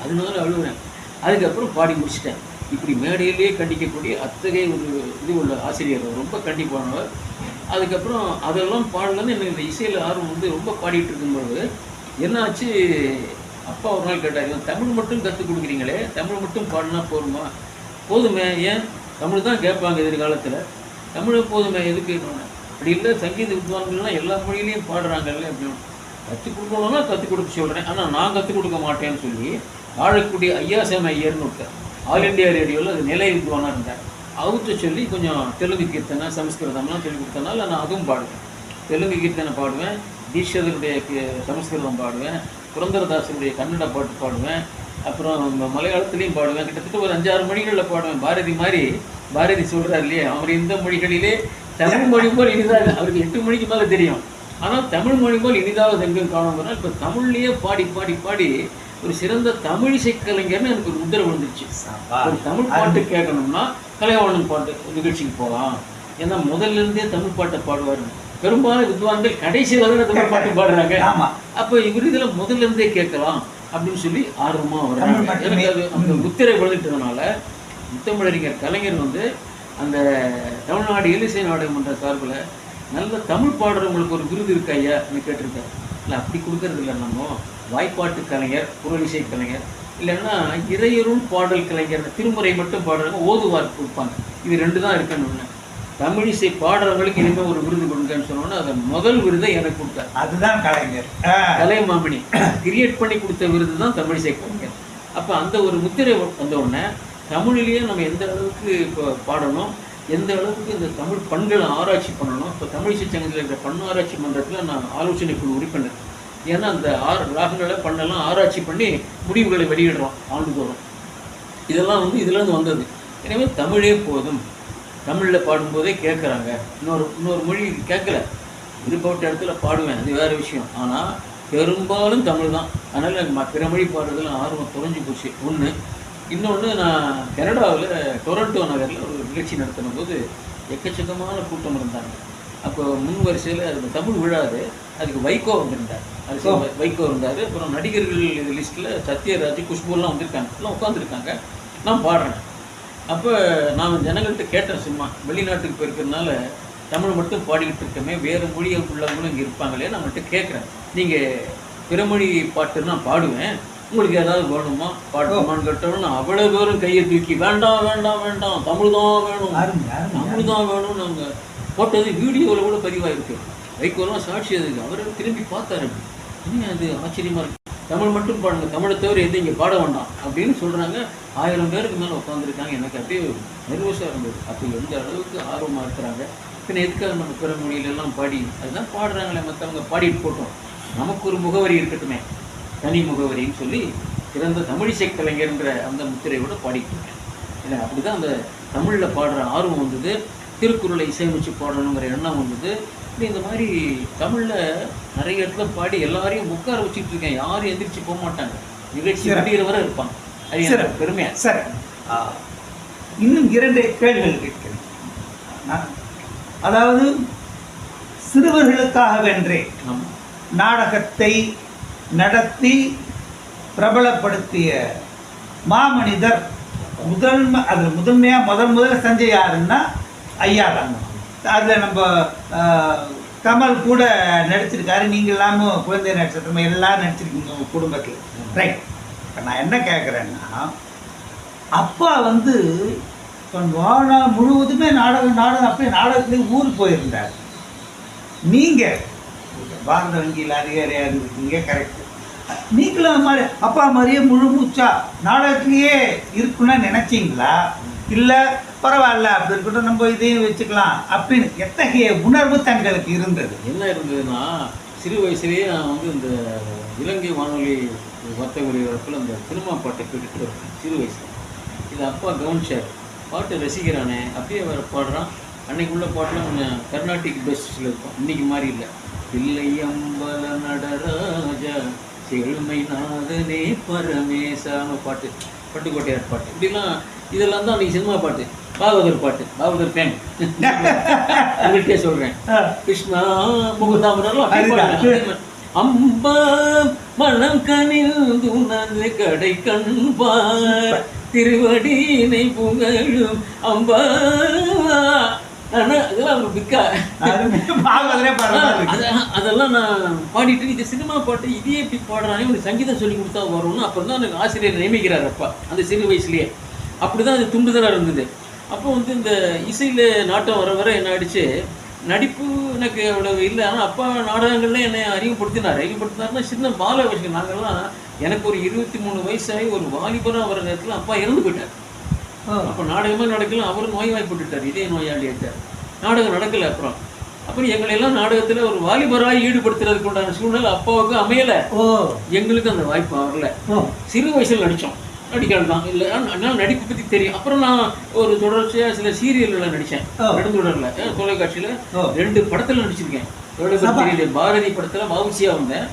[SPEAKER 3] அதனால அழுவேன். அதுக்கப்புறம் பாடி முடிச்சிட்டேன். இப்படி மேடையிலேயே கண்டிக்கக்கூடிய அத்தகைய ஒரு இது உள்ள ஆசிரியர், ரொம்ப கண்டிப்பானவர். அதுக்கப்புறம் அதெல்லாம் பாடலன்னு எனக்கு இந்த இசையில் ஆர்வம் வந்து ரொம்ப பாடிட்டு இருக்கும்போது என்னாச்சு, அப்பா ஒரு நாள் கேட்டார், தமிழ் மட்டும் கற்றுக் கொடுக்குறீங்களே, தமிழ் மட்டும் பாடினா போதுமா? போதுமே, ஏன் தமிழ் தான் கேட்பாங்க எதிர்காலத்தில், தமிழை போதுமே எதுக்கு? அப்படி இல்லை, சங்கீத வித்வான்கள்லாம் எல்லா மொழியிலையும் பாடுறாங்கல்ல அப்படின்னு. கற்றுக் கொடுக்கணும்னா கற்றுக் கொடுக்க சொல்கிறேன், ஆனால் நான் கற்றுக் கொடுக்க மாட்டேன்னு சொல்லி ஆழக்கூடிய ஐயாசாமி ஐயர்னு ஒருத்தர் ஆல் இண்டியா ரேடியோவில் அது நிலை வித்வானாக இருந்தார். அவர்கிட்ட சொல்லி கொஞ்சம் தெலுங்கு கீர்த்தனை சமஸ்கிருதம்லாம் சொல்லி கொடுத்தனால நான் அதுவும் பாடுவேன். தெலுங்கு கீர்த்தனை பாடுவேன், தீட்சதருடைய சமஸ்கிருதம் பாடுவேன், புரந்தரதாசனுடைய கன்னட பாட்டு பாடுவேன், அப்புறம் மலையாளத்துலேயும் பாடுவேன். கிட்டத்தட்ட ஒரு 5-6 மொழிகளில் பாடுவேன். பாரதி மாதிரி, பாரதி சொல்கிறார் இல்லையா, அவர் இந்த மொழிகளிலே தமிழ் மொழி போல் இனிதாக, அவருக்கு 8 மொழிக்கு மேலே தெரியும், ஆனால் தமிழ் மொழி போல் இனிதாவது எங்கும் காணும்னா இப்போ தமிழ்லேயே பாடி பாடி பாடி ஒரு சிறந்த தமிழிசை கலைஞர்னு எனக்கு ஒரு முத்திரை விழுந்துருச்சு. ஒரு தமிழ் பாட்டு கேட்கணும்னா கலைவாணன் பாட்டு நிகழ்ச்சிக்கு போகலாம், ஏன்னா முதல்லேருந்தே தமிழ் பாட்டை பாடுவார். பெரும்பாலும் வித்வான்கள் கடைசியில் தான் தமிழ் பாட்டு பாடுறாங்க. அப்போ இவர் இதில் முதல்லேருந்தே கேட்கலாம் அப்படின்னு சொல்லி ஆர்வமாக வர்றாங்க. எனக்கு அது அந்த முத்திரை விழுந்துட்டதுனால முத்தமிழறிஞர் கலைஞர் வந்து அந்த தமிழ்நாடு இயலிசை நாடகமன்ற சார்பில் நல்ல தமிழ் பாடுறவங்களுக்கு ஒரு விருது இருக்கு ஐயா கேட்டிருக்காரு. இல்லை அப்படி கொடுக்கறது இல்லை, நம்ம வாய்ப்பாட்டு கலைஞர், குரலிசை கலைஞர், இல்லைன்னா இறையருள் பாடல் கலைஞர், திருமுறை மட்டும் பாடுறவங்க ஓதுவார் கொடுப்பாங்க. இது 2 தான் இருக்குன்னு. தமிழிசை பாடுறவங்களுக்கு இனிமேல் ஒரு விருது கொடுங்கன்னு சொன்னோன்னா அதை முதல் விருதை எனக்கு கொடுத்தார்.
[SPEAKER 2] அதுதான் கலைஞர்,
[SPEAKER 3] கலைமாமணி கிரியேட் பண்ணி கொடுத்த விருது தான் தமிழிசை கலைஞர். அப்போ அந்த ஒரு முத்திரை வந்த உடனே தமிழிலேயே நம்ம எந்த அளவுக்கு இப்போ பாடணும், எந்த அளவுக்கு இந்த தமிழ் பண்களை ஆராய்ச்சி பண்ணணும். இப்போ தமிழிசை சங்கத்தில் இருக்கிற பண் ஆராய்ச்சி மன்றத்தில் நான் ஆலோசனை குழு உறுப்பினர். ஏன்னா அந்த ராகங்களை பண்ணெல்லாம் ஆராய்ச்சி பண்ணி முடிவுகளை வெளியிடுறோம் ஆண்டுதோறும். இதெல்லாம் வந்து இதுலேருந்து வந்தது. எனவே தமிழே போதும், தமிழில் பாடும்போதே கேட்குறாங்க, இன்னொரு மொழி கேட்கல, விருப்பப்பட்ட இடத்துல பாடுவேன், அது வேறு விஷயம். ஆனால் பெரும்பாலும் தமிழ் தான். அதனால் பிற மொழி பாடுறதுல ஆர்வம் குறைஞ்சி போச்சு ஒன்று. இன்னொன்று, நான் கனடாவில் டொரண்டோ நகரில் ஒரு நிகழ்ச்சி நடத்தின போது எக்கச்சக்கமான கூட்டம் இருந்தாங்க. அப்போ முன் வரிசையில் அது தமிழ் விழாது, அதுக்கு வைகோ வந்திருந்தார், வைகோ இருந்தார். அப்புறம் நடிகர்கள் இது லிஸ்ட்டில் சத்யராஜ், குஷ்பூலாம் வந்திருக்காங்க, எல்லாம் உட்காந்துருக்காங்க. நான் பாடுறேன். அப்போ நான் ஜனங்கள்கிட்ட கேட்டேன், சும்மா வெளிநாட்டுக்கு போயிருக்கிறதுனால தமிழ் மட்டும் பாடிக்கிட்டு இருக்கமே, வேறு மொழியை உள்ளவங்களும் இங்கே இருப்பாங்களே, நான் மட்டும் கேட்குறேன், நீங்கள் பிறமொழி பாட்டு நான் பாடுவேன், உங்களுக்கு ஏதாவது வேணுமா பாடுமான்னு கேட்டோம்னா அவ்வளோ பேரும் கையை தூக்கி வேண்டாம் வேண்டாம் வேண்டாம், தமிழ் தான் வேணும், தமிழ் தான் வேணும். நாங்கள் போட்டது வீடியோவில் கூட பதிவாயிருக்கு, வைக்கோலாம் சாட்சி அதுக்கு. அவரை திரும்பி பார்த்தாரு, இன்னும் அது ஆச்சரியமாக இருக்குது, தமிழ் மட்டும் பாடுங்க, தமிழை தவிர எது இங்கே பாட வேண்டாம் அப்படின்னு சொல்கிறாங்க. 1000 பேருக்கு மேலே உட்காந்துருக்காங்க. எனக்கு அப்படியே நர்வஸாக இருந்தது. அப்போ எந்த அளவுக்கு ஆர்வமாக இருக்கிறாங்க. பின்ன எதுக்காக நம்ம பிற மொழியிலெல்லாம் பாடி அதுதான் பாடுறாங்களே, மற்றவங்க பாடிட்டு போட்டோம், நமக்கு ஒரு முகவரி இருக்கட்டுமே, தனி முகவரின்னு சொல்லி பிறந்த தமிழிசை கலைஞர்ன்ற அந்த முத்திரையோடு பாடிட்டு இருக்கேன். ஏன்னா அப்படி தான் அந்த தமிழில் பாடுற ஆர்வம் வந்தது, திருக்குறளை இசையமைச்சு பாடணுங்கிற எண்ணம் வந்தது. இப்படி இந்த மாதிரி தமிழில் நிறைய இடத்துல பாடி எல்லாரையும் உட்கார வச்சுட்டு இருக்கேன். யாரும் எந்திரிச்சு போக மாட்டாங்க, நிகழ்ச்சி முடிகிற வரை இருப்பாங்க. அது பெருமையா.
[SPEAKER 2] சரி, இன்னும் 2 கேள்விகள் கேட்கிறேன். அதாவது சிறுவர்களுக்காக வென்றே நாடகத்தை நடத்தி பிரபலப்படுத்திய மாமனிதர் முதல்ல செஞ்ச யாருன்னா ஐயா தான். அதில் நம்ம கமல் கூட நடிச்சிருக்காரு, நீங்கள் எல்லாமும் குழந்தை நட்சத்திரம் எல்லாம் நடிச்சிருக்கீங்க உங்கள் குடும்பத்தில், ரைட். இப்போ நான் என்ன கேட்குறேன்னா, அப்பா வந்து வாழ்நாள் முழுவதுமே நாடகம் அப்படியே நாடகத்துலேயே ஊருக்கு போயிருந்தார். நீங்கள் பாரத வங்கியில் அதிகாரியாக இருந்திருக்கீங்க, கரெக்டு. நீங்களும் மாதிரி அப்பா மாதிரியே முழு மூச்சா நாடகத்திலேயே இருக்குன்னு நினச்சிங்களா, இல்லை பரவாயில்ல அப்படி இருக்கட்டும் நம்ம இதையும் வச்சுக்கலாம் அப்படின்னு எத்தகைய உணர்வு தங்களுக்கு இருந்தது?
[SPEAKER 3] என்ன இருந்ததுன்னா, சிறு வயசுலேயே நான் வந்து இந்த இலங்கை வானொலி வர்த்தக விரிவாரத்தில் அந்த சினிமா பாட்டை கேட்டுட்டு இருக்கேன் சிறு வயசில். இது அப்பா கவனிச்சார், பாட்டு ரசிக்கிறானே, அப்படியே வேறு பாடுறான். அன்னைக்கு உள்ள பாட்டெலாம் கொஞ்சம் கர்நாடிக் பெஸ்டில் இருக்கும், இன்றைக்கி மாதிரி இல்லை. பிள்ளை அம்பல நடராஜா செழுமை நாதனே பரமேசான பாட்டு, பட்டுக்கோட்டையார் பாட்டு, இப்படிலாம் இதெல்லாம் தான் அன்றைக்கி சினிமா பாட்டு. பாகவதர் பாட்டு, பாகவதர் ஃபேன் உங்கள்கிட்டே சொல்கிறேன். கிருஷ்ணா முகுந்தாமரெல்லாம் அம்பா மனம் கனிந்து கடை கண்பார் திருவடியினை புகழும் அம்பா. அதெல்லாம் நான் பாடிட்டு, இது சினிமா பாட்டு, இதே எப்படி பாடுறானே, ஒரு சங்கீதம் சொல்லி கொடுத்தா வரும்னு அப்புறம் தான் எனக்கு ஆசிரியர் நியமிக்கிறார் அப்பா, அந்த சிறு வயசுலேயே. அப்படி தான் அது துண்டுதலாக இருந்தது. அப்போ வந்து இந்த இசையில் நாட்டம் வர வர என்ன ஆயிடுச்சு, நடிப்பு எனக்கு அவ்வளவு இல்லை. ஆனால் அப்பா நாடகங்கள்லாம் என்னை அறிமுகப்படுத்தினார்னா சின்ன பால வயசுக்கு நாங்கள்லாம், எனக்கு ஒரு 23 வயசாகி ஒரு வாலிபராக வர நேரத்தில் அப்பா இறந்து போயிட்டார். அப்போ நாடகமே நடக்கலாம், அவரும் நோய்வாய்ப்பட்டுட்டார், இதே நோயாளி ஆயிட்டார். நாடகம் நடக்கலை. அப்புறம் எங்களெல்லாம் நாடகத்தில் ஒரு வாலிபராக ஈடுபடுத்துறதுக்கு உண்டான சூழ்நிலை அப்பாவுக்கு அமையலை, எங்களுக்கு அந்த வாய்ப்பு வரல. சிறு வயசில் நடிக்கிறது தான் இல்லை, அதனால் நடிப்பு பற்றி தெரியும். அப்புறம் நான் ஒரு தொடர்ச்சியாக சில சீரியல்களில் நடித்தேன், நெடுந்தொடரில், தொலைக்காட்சியில் 2 படத்தில் நடிச்சிருக்கேன். பாரதி படத்துல வவுசியா வந்தேன்.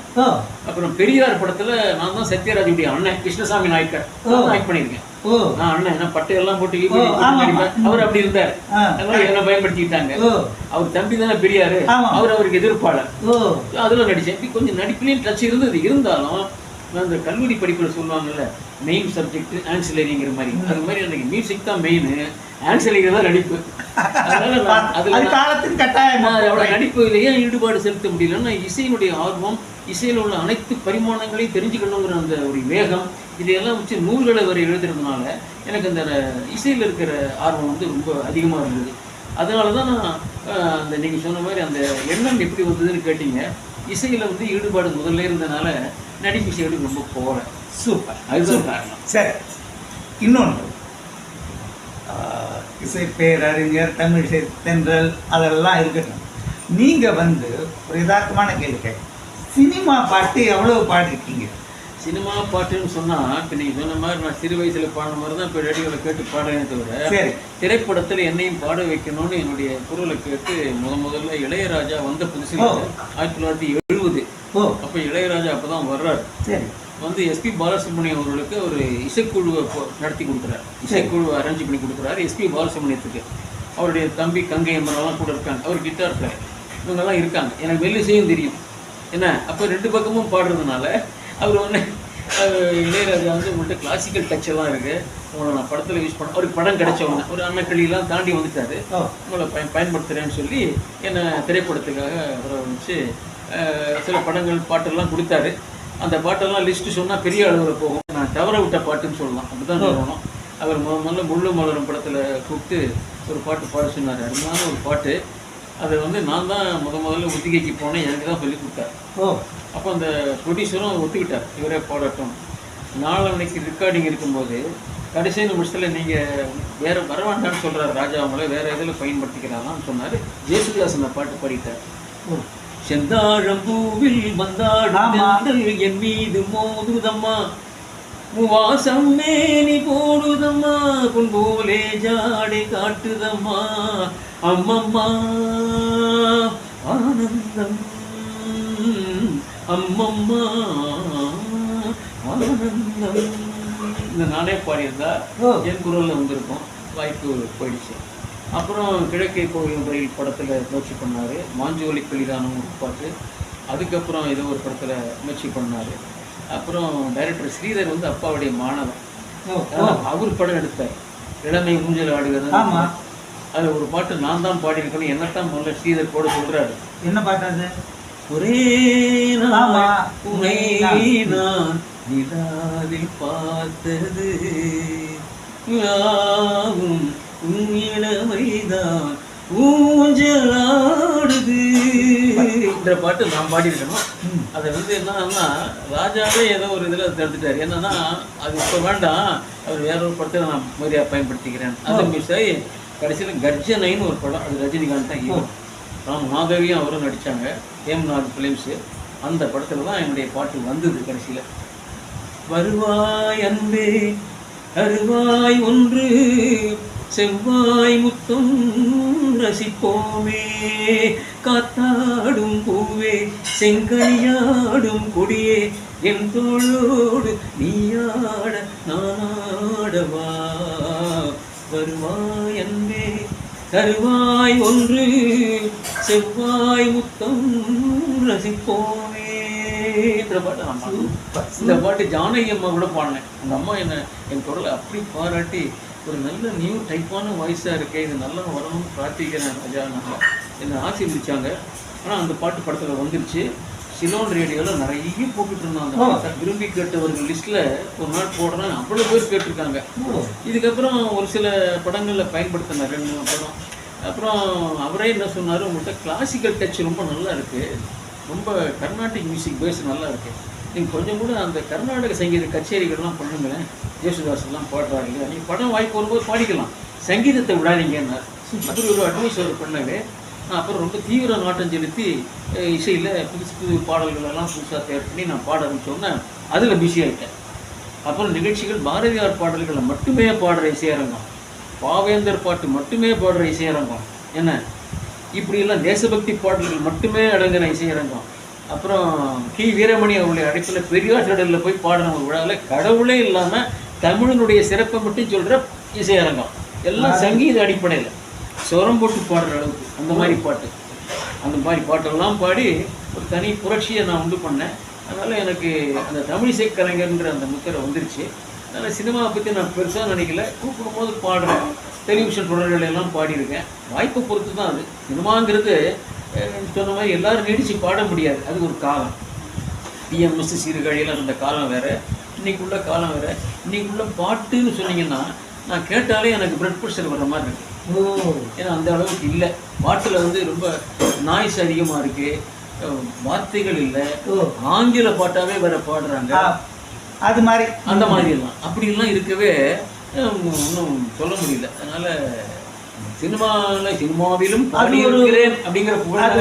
[SPEAKER 3] அப்புறம் பெரியார் படத்துல நான் தான் சத்யராஜுடைய அண்ணன் கிருஷ்ணசாமி நாயக்கர் ஆக்ட் பண்ணியிருக்கேன். நான் அண்ணன் பட்டையெல்லாம் போட்டு அவர் அப்படி இருந்தார், என்ன பயன்படுத்திக்கிட்டாங்க. அவர் தம்பி தானே பெரியாரு, அவருக்கு எதிர்ப்பாளர். அதுல நடிச்சேன். கொஞ்சம் நடிப்புலையும் டச் இருந்தது. இருந்தாலும் அந்த கல்லூரி படிப்பில் சொல்லுவாங்கல்ல, மெயின் சப்ஜெக்ட் ஆன்சிலரிங்கிற மாதிரி, அது மாதிரி எனக்கு மியூசிக் தான் மெயின், ஆன்சிலரி தான் நடிப்பு. அதனால நடிப்புலேயே ஈடுபாடு செலுத்த முடியலன்னா, இசையினுடைய ஆர்வம், இசையில் உள்ள அனைத்து பரிமாணங்களையும் தெரிஞ்சுக்கணுங்கிற அந்த ஒரு வேகம், இதையெல்லாம் வச்சு நூல்களை வரை எழுதுறதுனால எனக்கு அந்த இசையில் இருக்கிற ஆர்வம் வந்து ரொம்ப அதிகமாக இருந்தது. அதனால தான் நான் அந்த நீங்கள் சொன்ன மாதிரி அந்த எண்ணம் எப்படி வந்ததுன்னு கேட்டீங்க. இசையில் வந்து ஈடுபாடு முதல்ல இருந்தனால நடிப்பு சைடு ரொம்ப போகிறேன்.
[SPEAKER 2] சூப்பர்,
[SPEAKER 3] அதுதான் காரணம்.
[SPEAKER 2] சரி, இன்னொன்று இசை பேரறிஞர், தமிழ் இசை தென்றல், அதெல்லாம் இருக்கட்டும். நீங்கள் வந்து ஒரு யதார்த்தமான கேள்வி கேட்க, சினிமா பாட்டு எவ்வளோ பாடிருக்கீங்க?
[SPEAKER 3] சினிமா பாட்டுன்னு சொன்னால், இப்போ நீங்கள் சொன்ன மாதிரி நான் சிறு வயசில் பாடின மாதிரி தான் இப்போ ரேடியோவில் கேட்டு பாடுறேனே தவிர, திரைப்படத்தில் என்னையும் பாட வைக்கணும்னு என்னுடைய குரலை கேட்டு முதல்ல இளையராஜா வந்த புதுசில் 1970. அப்போ இளையராஜா அப்போ தான் வர்றாரு.
[SPEAKER 2] சரி,
[SPEAKER 3] வந்து எஸ்பி பாலசுப்ரமணியம் அவர்களுக்கு ஒரு இசைக்குழுவை நடத்தி கொடுக்குறாரு, இசைக்குழுவை அரேஞ்ச் பண்ணி கொடுக்குறாரு எஸ்பி பாலசுப்ரமணியத்துக்கு. அவருடைய தம்பி கங்கை அம்மரெல்லாம் கூட இருக்காங்க, அவர் கிட்டார் பிளேயர், இவங்கெல்லாம் இருக்காங்க. எனக்கு மெல்லிசையும் தெரியும் என்ன. அப்போ 2 பக்கமும் பாடுறதுனால அவர் ஒன்று இளையராஜா வந்து உங்கள்கிட்ட கிளாசிக்கல் டச் எல்லாம் இருக்குது, உங்களை நான் படத்தில் யூஸ் பண்ண ஒரு படம் கிடைச்சவங்க ஒரு அன்னக்கிளியெல்லாம் தாண்டி வந்துட்டாரு, உங்களை பயன்படுத்துகிறேன்னு சொல்லி என்னை திரைப்படத்துக்காக வர வச்சு சில படங்கள் பாட்டெல்லாம் கொடுத்தாரு. அந்த பாட்டெல்லாம் லிஸ்ட்டு சொன்னால் பெரிய அளவில் போகும். நான் தவற விட்ட பாட்டுன்னு சொல்லலாம், அப்படி தான் சொல்லணும். அவர் முதல்ல முள்ளு மலரும் படத்தில் கூப்பிட்டு ஒரு பாட்டு பாட சொன்னார், அருமையான ஒரு பாட்டு. அதை வந்து நான் தான் முதல்ல ஒத்திகைக்கு போனேன், எனக்கு தான் சொல்லி கொடுத்தார். அப்போ அந்த ப்ரொடியூசரும் ஒத்துக்கிட்டார், இவரே பாடட்டும். நாளன்னைக்கு ரெக்கார்டிங் இருக்கும்போது கடைசி நிமிஷத்தில் நீங்கள் வேறு வர வேண்டாம்னு சொல்கிறார் ராஜா, அவங்கள வேறு இதில் பயன்படுத்திக்கிறாங்கன்னு சொன்னார். ஜேசுதாஸ் அந்த பாட்டு பாடிட்டார். செந்தாழம்பூவில் வந்தாடும் என் மீது மோதுதம்மா, வாசம் மேனி போடுதம்மா, பொன்போலே ஜாடை காட்டுதம்மா, அம்மம்மா ஆனந்தம், அம்மம்மா ஆனந்தம். இந்த நானே பாடியிருந்தா என் குரலில் வந்திருக்கும், வாய்ப்பு போயிடுச்சு. அப்புறம் கிழக்கே கோயில் ரயில் படத்தில் முயற்சி பண்ணார். மாஞ்சோலி கிளிதானம் ஒரு பாட்டு. அதுக்கப்புறம் ஏதோ ஒரு படத்தில் முயற்சி பண்ணார். அப்புறம் டைரக்டர் ஸ்ரீதர் வந்து அப்பாவுடைய மாணவன், அவர் படம் எடுத்தார், இளமை ஊஞ்சல் ஆடுகிறது. அதில் ஒரு பாட்டு நான் தான் பாடியிருக்கணும், என்னத்தான் முதல்ல ஸ்ரீதர் போட சொல்கிறாரு.
[SPEAKER 2] என்ன பாட்டு அது?
[SPEAKER 3] ஒரே உனை நான் நிலாவில் பார்த்தது யாவும் இளமைதான் ஊஞ்சலாடுது. இந்த பாட்டு நான் பாடியிருக்கணும். அதை வந்து என்னன்னா ராஜாவே ஏதோ ஒரு இதில் தடுத்துட்டார். என்னன்னா அது இப்போ வேண்டாம், அவர் வேற ஒரு படத்தை நான் முறையாக பயன்படுத்திக்கிறேன். அது மிஸ் ஆகி கடைசியில் கர்ஜனைன்னு ஒரு படம், அது ரஜினிகாந்த் தான் ஹீரோ, மாதவியும் அவரும் நடித்தாங்க, ஹேம்நாத் ஃபிலிம்ஸு. அந்த படத்தில் தான் என்னுடைய பாட்டு வந்தது கடைசியில். வருவாய் அன்பே அருவாய் ஒன்று செவ்வாய் முத்தம் ரசிப்போமே, காத்தாடும் பூவே செங்கனியாடும் கொடியே, என் தோளோடு நீயாட நாடவா, வருவாய் அன்பே தருவாய் ஒன்று செவ்வாய் முத்தம் ரசிப்போமே. இந்த பாட்டு ஜானகி அம்மா கூட பாடினேன். அந்த அம்மா என் குரலை அப்படி பாராட்டி, ஒரு நல்ல நியூ டைப்பான வாய்ஸாக இருக்கே, இது நல்லா வரணும்னு பிரார்த்திக்கிறேன் ராஜா, நல்லா என்னை ஆசீர்வதிச்சாங்க. ஆனால் அந்த பாட்டு படத்தில் வந்துருச்சு. சிலோன் ரேடியோவில் நிறைய போட்டுட்டு இருந்தாங்க. அந்த விரும்பி கேட்டவர்கள் லிஸ்ட்டில் ஒரு நாள் போடுறேன், அவ்வளோ பேர் கேட்டிருக்காங்க. இதுக்கப்புறம் ஒரு சில படங்களில் பயன்படுத்தினார், 2-3 படம். அப்புறம் அவரே என்ன சொன்னார், உங்கள்கிட்ட கிளாசிக்கல் டச் ரொம்ப நல்லா இருக்குது, ரொம்ப கர்நாடிக் மியூசிக் பேஸ் நல்லா இருக்குது, நீங்கள் கொஞ்சம் கூட அந்த கர்நாடக சங்கீத கச்சேரிகள்லாம் பண்ணுங்களேன், ஜேசுதாஸ்லாம் பாடுறாரு இல்லையா, நீங்கள் படம் வாய்ப்பு வரும்போது பாடிக்கலாம், சங்கீதத்தை விடாதீங்கன்னார். அப்படி ஒரு அட்வைஸ் அவர் பண்ணவே நான் அப்புறம் ரொம்ப தீவிர நாட்டம் செலுத்தி இசையில் புது பாடல்களெல்லாம் புதுசாக தயார் பண்ணி நான் பாட ஆரம்பிச்சோன்னே அதில் பிஸி ஆகிட்டேன். அப்புறம் நிகழ்ச்சிகள் பாரதியார் பாடல்களை மட்டுமே பாடுற இசையரங்கம், பாவேந்தர் பாட்டு மட்டுமே பாடுற இசையரங்கம், என்ன இப்படியெல்லாம் தேசபக்தி பாடல்கள் மட்டுமே அடங்கின இசையரங்கம். அப்புறம் கி வீரமணி அவருடைய அழைப்பில் பெரியார் கடலில் போய் பாடின ஒரு விழாவில் கடவுளே இல்லாமல் தமிழனுடைய சிறப்பை மட்டும் சொல்கிற இசையரங்கம், எல்லாம் சங்கீத அடிப்படையில் சொரம் போட்டு பாடுற அளவுக்கு அந்த மாதிரி பாட்டு, அந்த மாதிரி பாட்டெல்லாம் பாடி ஒரு தனி புரட்சியை நான் உண்டு பண்ணேன். அதனால் எனக்கு அந்த தமிழ் இசை கலைஞர்ன்ற அந்த முத்திரை வந்துருச்சு. அதனால் சினிமாவை பற்றி நான் பெருசாக நினைக்கல, கூப்பிடும்போது பாடுறேன், டெலிவிஷன் தொடர்கள் எல்லாம் பாடியிருக்கேன். வாய்ப்பை பொறுத்து தான் அது. சினிமாங்கிறது சொன்ன மாதிரி எல்லோரும் நீடிச்சு பாட முடியாது, அது ஒரு காலம். டிஎம்எஸ் சீர்காழியில் இருந்த காலம் வேறு, இன்றைக்குள்ள காலம் வேறு. இன்றைக்குள்ள பாட்டுன்னு சொன்னீங்கன்னா நான் கேட்டாலே எனக்கு பிளட் ப்ரெஷர் வர்ற மாதிரி இருக்குது. ஏன்னா அந்த அளவுக்கு இல்லை, பாட்டில் வந்து ரொம்ப நாய்ஸ் அதிகமாக இருக்குது, வார்த்தைகள் இல்லை, ஆங்கில பாட்டாகவே வேற பாடுறாங்க,
[SPEAKER 2] அது மாதிரி
[SPEAKER 3] அந்த மாதிரிலாம் அப்படிலாம் இருக்கவே ஒன்றும் சொல்ல முடியல. அதனால் சினிமாவிலும் பாடியிருக்கிறேன் அப்படிங்கிற புகழ்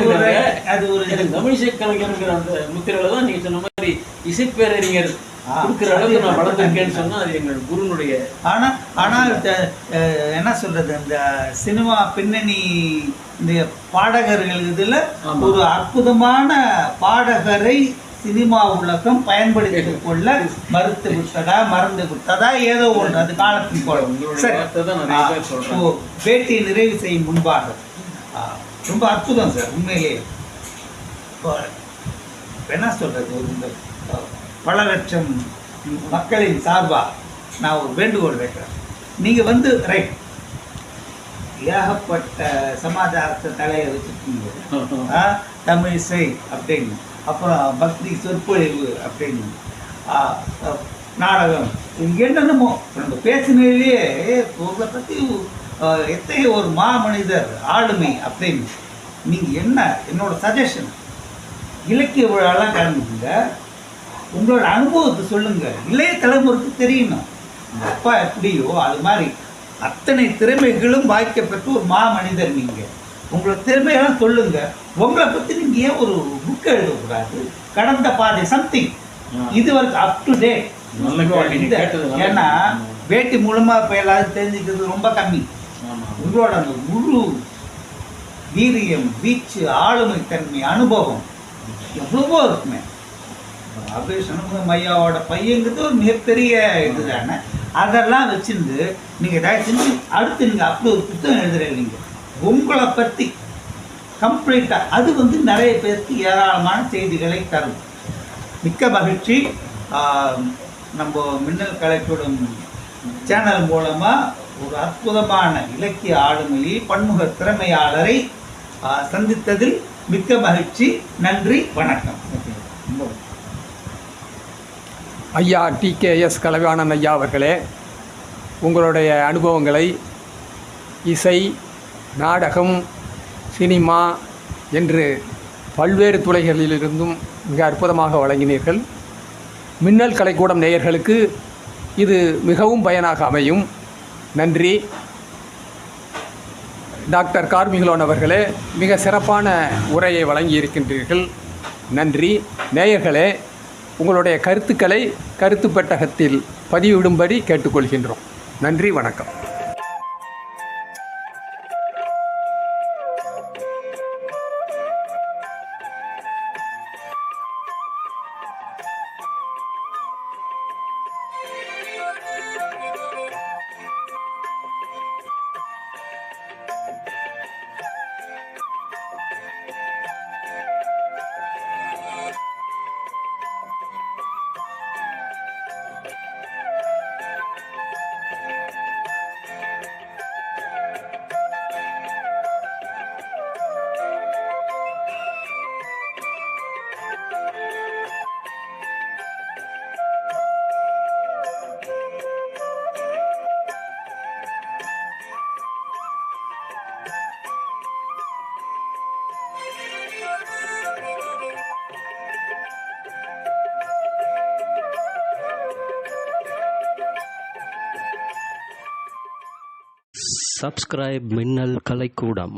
[SPEAKER 3] தமிழ் இசை கலைஞருங்கிற அந்த முத்திரையில தான் நீங்கள் சொன்ன மாதிரி இசைப்பேரறிஞர் கொடுக்குற அளவுக்கு நான் வளர்ந்துருக்கேன்னு சொன்னால் அது எங்கள் குருனுடைய.
[SPEAKER 2] ஆனால் என்ன சொல்றது, இந்த சினிமா பின்னணி இந்த பாடகர்கள் இதில் ஒரு அற்புதமான பாடகரை சினிமா உலகம் பயன்படுத்திக் கொள்ள மறந்து விட்டதா ஏதோ ஒன்று, அது காலத்தின் போல. பேட்டியை நிறைவு செய்யும் முன்பாக ரொம்ப அற்புதம் சார், உண்மையிலே என்ன சொல்றது, இந்த பல லட்சம் மக்களின் சார்பா நான் ஒரு வேண்டுகோள் வைக்கிறேன். நீங்கள் வந்து ரைட் ஏகப்பட்ட சமாச்சாரத்தை தலையை வச்சுருக்கீங்க. தமிழிசை அப்படின்னு, அப்புறம் பக்தி சொற்பொழிவு அப்படின்னு, நாடகம், இது என்னென்னமோ நம்ம பேசினதுலேயே உங்களை பற்றி எத்தகைய ஒரு மாமனிதர் ஆளுமை அப்படின்னு. நீங்கள் என்ன என்னோட சஜஷன், இலக்கிய விழாலாம் கலந்துக்குங்க, உங்களோட அனுபவத்தை சொல்லுங்கள். இளைய தலைமுறைக்கு தெரியணும் அப்பா எப்படியோ அது மாதிரி அத்தனை திறமைகளும் வாய்க்கப்பட்ட ஒரு மாமனிதர் நீங்கள். உங்களோட திறமையெல்லாம் சொல்லுங்கள். உங்களை பற்றி நீங்கள் ஏன் ஒரு புக் எழுதக்கூடாது? கடந்த பாதை சம்திங் இது வரைக்கும் அப் டு டேட். ஏன்னா பேட்டி மூலமாக இப்போ எல்லாரும் தெரிஞ்சுக்கிறது ரொம்ப கம்மி. உங்களோட அந்த முழு வீரியம், வீச்சு, ஆளுமை தன்மை, அனுபவம் எவ்வளவோ இருக்குமே. அப்படியே சண்முகம் ஐயாவோட பையங்கிறது ஒரு மிகப்பெரிய இது தானே. அதெல்லாம் வச்சுருந்து நீங்கள் தயவு செஞ்சு அடுத்து நீங்கள் அப்படி ஒரு புத்தகம் எழுதுறீங்க உங்களை பற்றி கம்ப்ளீட்டாக. அது வந்து நிறைய பேருக்கு ஏராளமான செய்திகளை தரும். மிக்க மகிழ்ச்சி. நம்ம மின்னல் கலைக்கூடம் சேனல் மூலமாக ஒரு அற்புதமான இலக்கிய ஆளுமையை, பன்முக திறமையாளரை சந்தித்ததில் மிக்க மகிழ்ச்சி. நன்றி, வணக்கம்.
[SPEAKER 1] ஐயா டிகேஎஸ் கலைவாணன் ஐயா அவர்களே, உங்களுடைய அனுபவங்களை இசை, நாடகம், சினிமா என்று பல்வேறு துறைகளிலிருந்தும் மிக அற்புதமாக வழங்கினீர்கள். மின்னல் கலைக்கூடம் நேயர்களுக்கு இது மிகவும் பயனாக அமையும். நன்றி. டாக்டர் கார்மிகலோன் அவர்களே, மிக சிறப்பான உரையை வழங்கியிருக்கின்றீர்கள். நன்றி. நேயர்களே, உங்களுடைய கருத்துக்களை கருத்து பெட்டகத்தில் பதிவிடும்படி கேட்டுக்கொள்கின்றோம். நன்றி, வணக்கம்.
[SPEAKER 4] Subscribe மின்னல் கலைக்கூடம்.